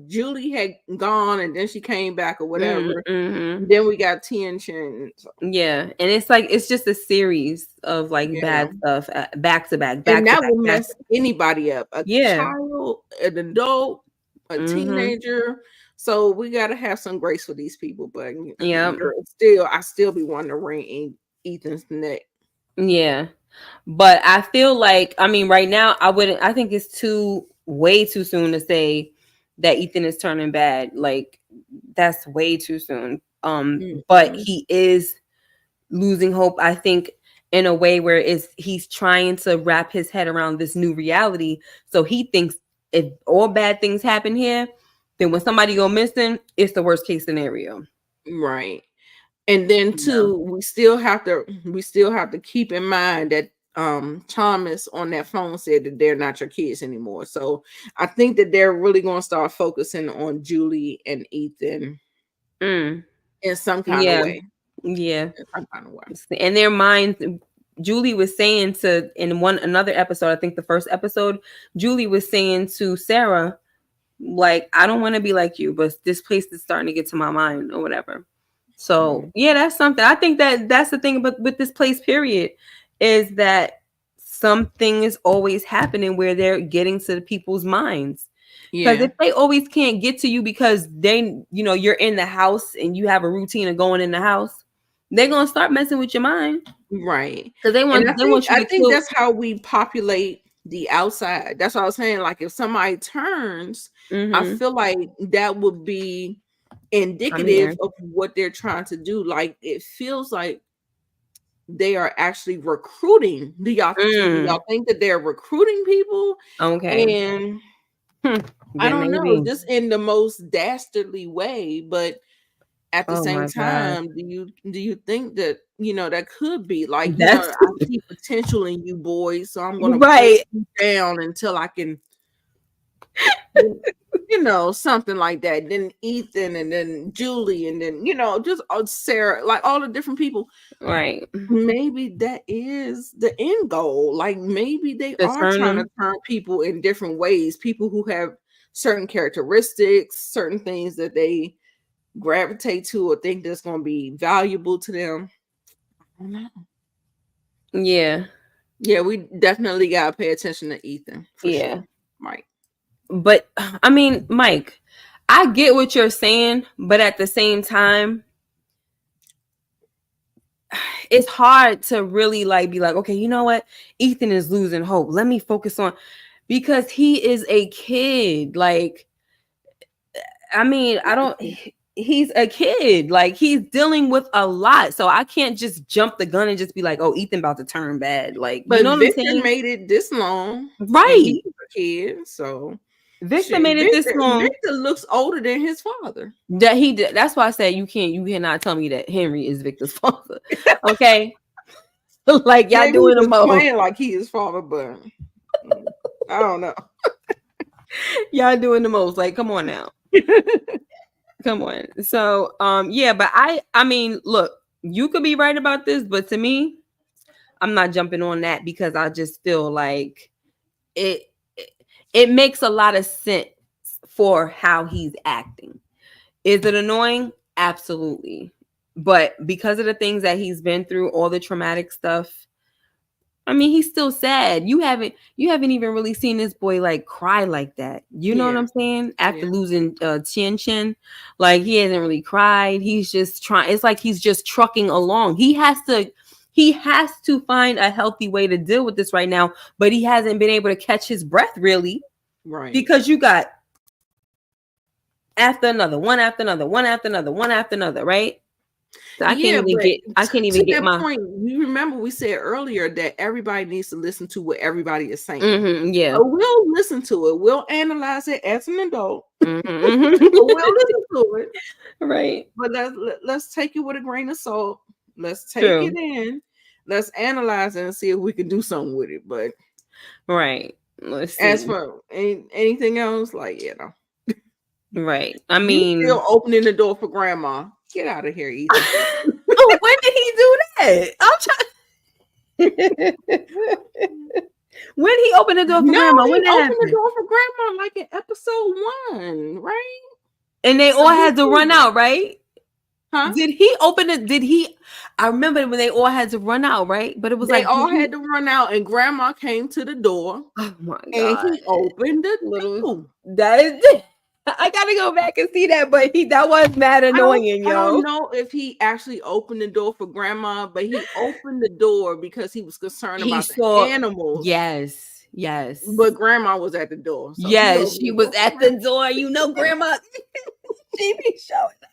Speaker 2: Julie had gone and then she came back or whatever. Then we got Tien Chen.
Speaker 1: Yeah, and it's like it's just a series of like bad stuff back to back.
Speaker 2: And that will mess anybody up. A child, an adult, a teenager. So we got to have some grace for these people. But I still be wanting to wring Ethan's neck.
Speaker 1: Yeah, but I feel like right now I think it's way too soon to say that Ethan is turning bad. Like that's way too soon. But he is losing hope, I think, in a way where he's trying to wrap his head around this new reality. So he thinks if all bad things happen here, then when somebody go missing, it's the worst case scenario.
Speaker 2: Right. And then too, we still have to keep in mind that Thomas on that phone said that they're not your kids anymore. So I think that they're really going to start focusing on Julie and Ethan in some kind of way.
Speaker 1: Yeah. In some kind of way. In their minds, Julie was saying in another episode, I think the first episode, Julie was saying to Sarah, like, I don't want to be like you, but this place is starting to get to my mind or whatever. So that's something. I think that's the thing about with this place, period, is that something is always happening where they're getting to the people's minds. Because if they always can't get to you because they, you're in the house and you have a routine of going in the house, they're gonna start messing with your mind,
Speaker 2: right?
Speaker 1: Because they want you to
Speaker 2: I think that's how we populate the outside. That's what I was saying. Like if somebody turns, I feel like that would be indicative of what they're trying to do. Like it feels like they are actually recruiting. Do y'all think that they're recruiting people?
Speaker 1: Okay.
Speaker 2: And I don't know, just in the most dastardly way, but at the same time, do you think that that could be like I see potential in you boys, so I'm gonna break you down until I can something like that. Then Ethan and then Julie and then just Sarah, like all the different people.
Speaker 1: Right.
Speaker 2: Maybe that is the end goal. Like maybe they are trying to turn people in different ways. People who have certain characteristics, certain things that they gravitate to or think that's going to be valuable to them. I don't know. Yeah, we definitely got to pay attention to Ethan. For sure. Mike.
Speaker 1: But Mike, I get what you're saying, but at the same time, it's hard to really be like, okay, you know what? Ethan is losing hope. Let me focus on, because he is a kid. Like, he's a kid. Like he's dealing with a lot. So I can't just jump the gun and just be like, oh, Ethan about to turn bad. Like,
Speaker 2: but Victor made it this long.
Speaker 1: Right.
Speaker 2: He's a kid, so
Speaker 1: Victor made it this long.
Speaker 2: Victor looks older than his father.
Speaker 1: That he did. That's why I said you cannot tell me that Henry is Victor's father. Okay. Like y'all doing the most
Speaker 2: playing like he is father, but I don't know.
Speaker 1: Y'all doing the most. Like, come on now. Come on. So, yeah, but I mean, look, you could be right about this, but to me, I'm not jumping on that because I just feel like it it makes a lot of sense for how he's acting. Is it annoying? Absolutely. But because of the things that he's been through, all the traumatic stuff, I mean, he's still sad. You haven't even really seen this boy like cry like that. You know what
Speaker 2: Yeah.
Speaker 1: I'm saying? After
Speaker 2: Yeah.
Speaker 1: losing Chin, like he hasn't really cried. He's just trying. It's like he's just trucking along. He has to find a healthy way to deal with this right now, but he hasn't been able to catch his breath really
Speaker 2: Right.
Speaker 1: because you got after another, one after another, one after another, one after another, right? So I
Speaker 2: Yeah,
Speaker 1: can't even
Speaker 2: but
Speaker 1: get I can't
Speaker 2: to
Speaker 1: even get
Speaker 2: that
Speaker 1: my
Speaker 2: point, you remember we said earlier that everybody needs to listen to what everybody is saying.
Speaker 1: yeah.
Speaker 2: So we'll listen to it. We'll analyze it as an adult.
Speaker 1: Mhm.
Speaker 2: We'll listen to it.
Speaker 1: Right.
Speaker 2: But let's take it with a grain of salt. Let's take
Speaker 1: True.
Speaker 2: it in. Let's analyze it and see if we can do something with it. But
Speaker 1: Right. Let's
Speaker 2: as
Speaker 1: see.
Speaker 2: for anything else, like
Speaker 1: Right. I
Speaker 2: you
Speaker 1: mean,
Speaker 2: still opening the door for grandma. Get out of here, Ethan.
Speaker 1: oh, when did he do that? I'm trying. When he opened the door for
Speaker 2: No,
Speaker 1: grandma,
Speaker 2: he
Speaker 1: when that
Speaker 2: opened the
Speaker 1: happened?
Speaker 2: door for grandma like in episode 1, right?
Speaker 1: And they all had to run
Speaker 2: Season.
Speaker 1: out, right?
Speaker 2: Huh?
Speaker 1: Did he open it? Did he? I remember when they all had to run out, right? But it was
Speaker 2: They
Speaker 1: like,
Speaker 2: all had to run out, and grandma came to the door,
Speaker 1: oh my
Speaker 2: and
Speaker 1: god,
Speaker 2: he opened the
Speaker 1: little
Speaker 2: door.
Speaker 1: that is. I gotta go back and see that, but that was mad annoying,
Speaker 2: I don't
Speaker 1: yo.
Speaker 2: know if he actually opened the door for grandma, but he opened the door because he was concerned
Speaker 1: He
Speaker 2: about the
Speaker 1: saw,
Speaker 2: animals.
Speaker 1: yes,
Speaker 2: But grandma was at the door, so he
Speaker 1: yes,
Speaker 2: opened
Speaker 1: she
Speaker 2: the
Speaker 1: was
Speaker 2: door.
Speaker 1: at the door. You know, grandma, she be showing up.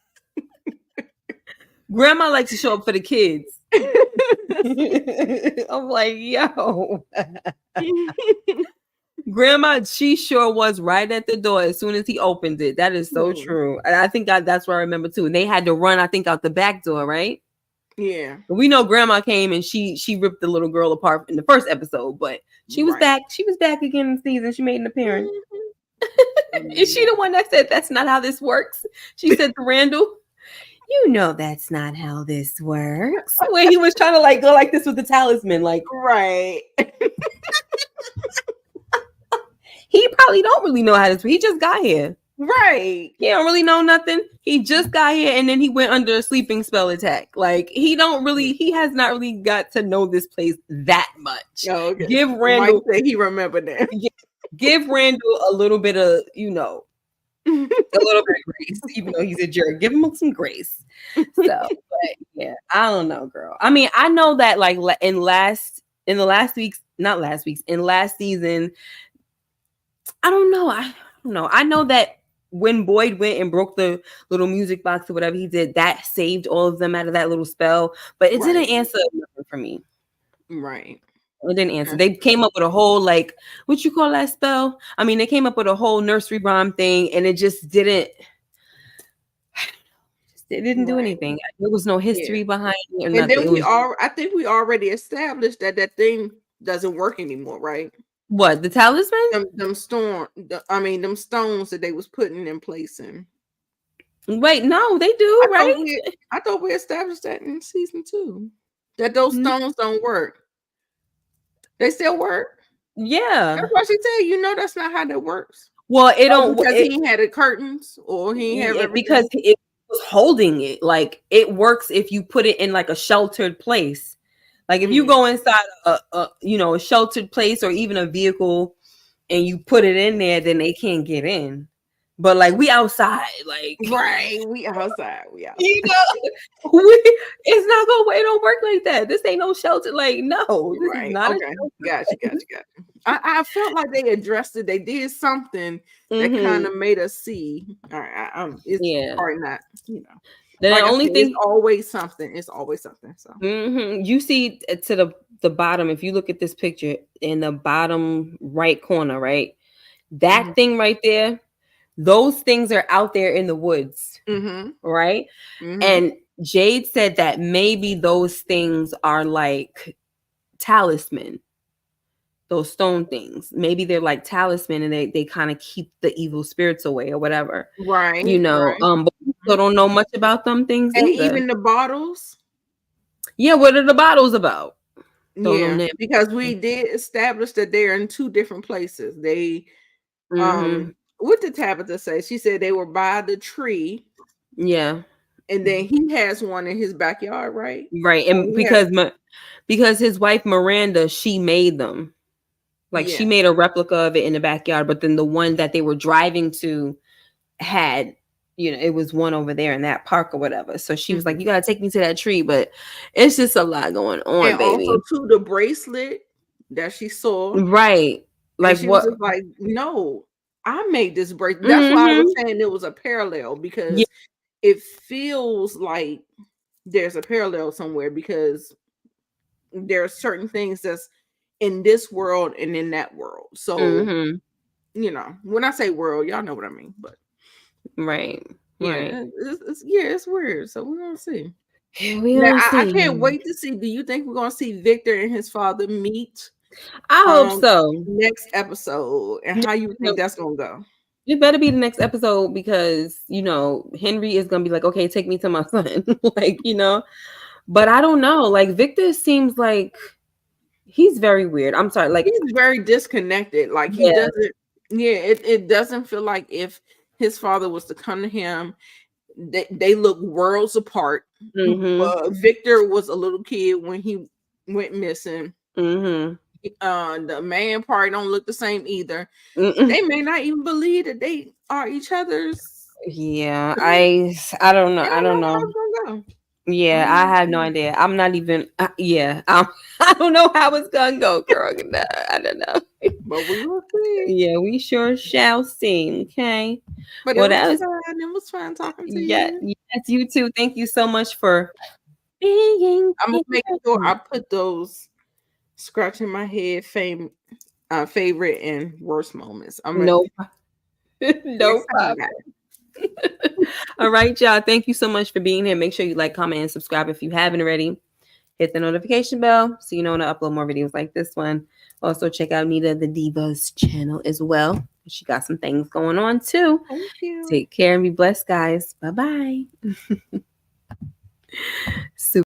Speaker 1: Grandma likes to show up for the kids. I'm like, yo. Grandma, she sure was right at the door as soon as he opened it. That is so true. And I think that's what I remember too. And they had to run, I think, out the back door, right?
Speaker 2: Yeah.
Speaker 1: But we know grandma came and she ripped the little girl apart in the first episode, but she was back. She was back again in the season. She made an appearance. Is she the one that said that's not how this works? She said to Randall, you know that's not how this works. When he was trying to like go like this with the talisman, like
Speaker 2: Right.
Speaker 1: he probably don't really know how this. He just got here.
Speaker 2: Right.
Speaker 1: He don't really know nothing. He just got here and then he went under a sleeping spell attack. Like he has not really got to know this place that much.
Speaker 2: Oh, okay.
Speaker 1: Give Randall
Speaker 2: Mike said he remembered that.
Speaker 1: Give Randall a little bit of, a little bit of grace, even though he's a jerk. Give him some grace. So, but yeah, I don't know, girl. I mean, I know that like in last season, I don't know. I don't know. I know that when Boyd went and broke the little music box or whatever he did, that saved all of them out of that little spell. But it didn't answer nothing for me.
Speaker 2: Right.
Speaker 1: It didn't answer. They came up with a whole like what you call that spell? I mean, they came up with a whole nursery rhyme thing, and it just didn't. It didn't do anything. There was no history behind it or nothing.
Speaker 2: And then I think we already established that thing doesn't work anymore, right?
Speaker 1: What, the talisman?
Speaker 2: Them stones that they was putting in place in.
Speaker 1: Wait, no, they do, right?
Speaker 2: I thought we established that in season 2. That those stones don't work. They still work.
Speaker 1: Yeah.
Speaker 2: That's what she said. That's not how that works.
Speaker 1: Well, it don't
Speaker 2: because he had the curtains or he had everything.
Speaker 1: Because it was holding it. Like it works if you put it in like a sheltered place. Like if you go inside a sheltered place or even a vehicle and you put it in there, then they can't get in. But like we outside, like
Speaker 2: right, we outside.
Speaker 1: It's not gonna it don't work like that. This ain't no shelter. Like no, this is not.
Speaker 2: Okay, gotcha. I felt like they addressed it. They did something that kind of made us see. All right, it's probably not.
Speaker 1: The only thing,
Speaker 2: it's always something. It's always something. So
Speaker 1: you see to the bottom. If you look at this picture in the bottom right corner, right, that thing right there. Those things are out there in the woods, right? And Jade said that maybe those things are like talisman. those stone things. Maybe they're like talisman and they kind of keep the evil spirits away or whatever.
Speaker 2: Right, right.
Speaker 1: But we still don't know much about them things
Speaker 2: And
Speaker 1: either.
Speaker 2: even the bottles.
Speaker 1: Yeah, what are the bottles about? Don't know
Speaker 2: Yeah,
Speaker 1: them.
Speaker 2: because we did establish that they're in two different places. They
Speaker 1: Mm-hmm.
Speaker 2: what did Tabitha say? She said they were by the tree,
Speaker 1: Yeah.
Speaker 2: and then he has one in his backyard, right?
Speaker 1: Right.
Speaker 2: Or
Speaker 1: And
Speaker 2: he has,
Speaker 1: because his wife Miranda, she made them. Like she
Speaker 2: yeah.
Speaker 1: made a replica of it in the backyard, but then the one that they were driving to had, it was one over there in that park or whatever. So she was like,
Speaker 2: Mhm.
Speaker 1: "You gotta take me to that tree," but it's just a lot going on,
Speaker 2: And
Speaker 1: baby.
Speaker 2: also to the bracelet that she saw,
Speaker 1: Right.
Speaker 2: and
Speaker 1: Like
Speaker 2: she was
Speaker 1: what?
Speaker 2: just like, "No, I made this bracelet." That's why I was
Speaker 1: Mm-hmm.
Speaker 2: saying it was a parallel
Speaker 1: Yeah.
Speaker 2: because it feels like there's a parallel somewhere because there are certain things that's in this world and in that world. So,
Speaker 1: Mm-hmm.
Speaker 2: when I say world, y'all know what I mean. But
Speaker 1: Right. Right.
Speaker 2: yeah, it's weird. So we're gonna see.
Speaker 1: Yeah, we
Speaker 2: Now
Speaker 1: gonna
Speaker 2: I
Speaker 1: see.
Speaker 2: can't wait to see. Do you think we're gonna see Victor and his father meet
Speaker 1: I hope so.
Speaker 2: next episode? And how you think that's gonna go?
Speaker 1: It better be the next episode because Henry is gonna be like, okay, take me to my son, like But I don't know. Like Victor seems like he's very weird. I'm sorry. Like
Speaker 2: He's very disconnected. Like he
Speaker 1: yeah,
Speaker 2: doesn't. Yeah, it doesn't feel like if his father was to come to him, they look worlds apart.
Speaker 1: mm-hmm,
Speaker 2: Victor was a little kid when he went missing.
Speaker 1: mm-hmm,
Speaker 2: The man probably don't look the same either.
Speaker 1: mm-mm.
Speaker 2: They may not even believe that they are each other's.
Speaker 1: Yeah. I don't know.
Speaker 2: I
Speaker 1: I
Speaker 2: don't know
Speaker 1: don't
Speaker 2: how
Speaker 1: know.
Speaker 2: it's gonna go. I
Speaker 1: Yeah,
Speaker 2: don't
Speaker 1: I
Speaker 2: know.
Speaker 1: have no idea. I'm not even. Yeah, I don't know how it's gonna go, girl. Nah, I don't know.
Speaker 2: But we will see.
Speaker 1: Yeah, we sure shall see. Okay.
Speaker 2: But it
Speaker 1: Well,
Speaker 2: was
Speaker 1: that was
Speaker 2: fun. It was fun talking to
Speaker 1: yeah.
Speaker 2: you.
Speaker 1: Yes, you too. Thank you so much for being
Speaker 2: I'm gonna make sure
Speaker 1: here.
Speaker 2: I put those scratching my head favorite and worst moments. I'm gonna
Speaker 1: No,
Speaker 2: next
Speaker 1: no
Speaker 2: time I
Speaker 1: problem.
Speaker 2: got
Speaker 1: All right, y'all. Thank you so much for being here. Make sure you like, comment, and subscribe if you haven't already. Hit the notification bell so you know when I upload more videos like this one. Also, check out Nita the Divas channel as well. She got some things going on too.
Speaker 2: Thank you.
Speaker 1: Take care and be blessed, guys. Bye bye. Super.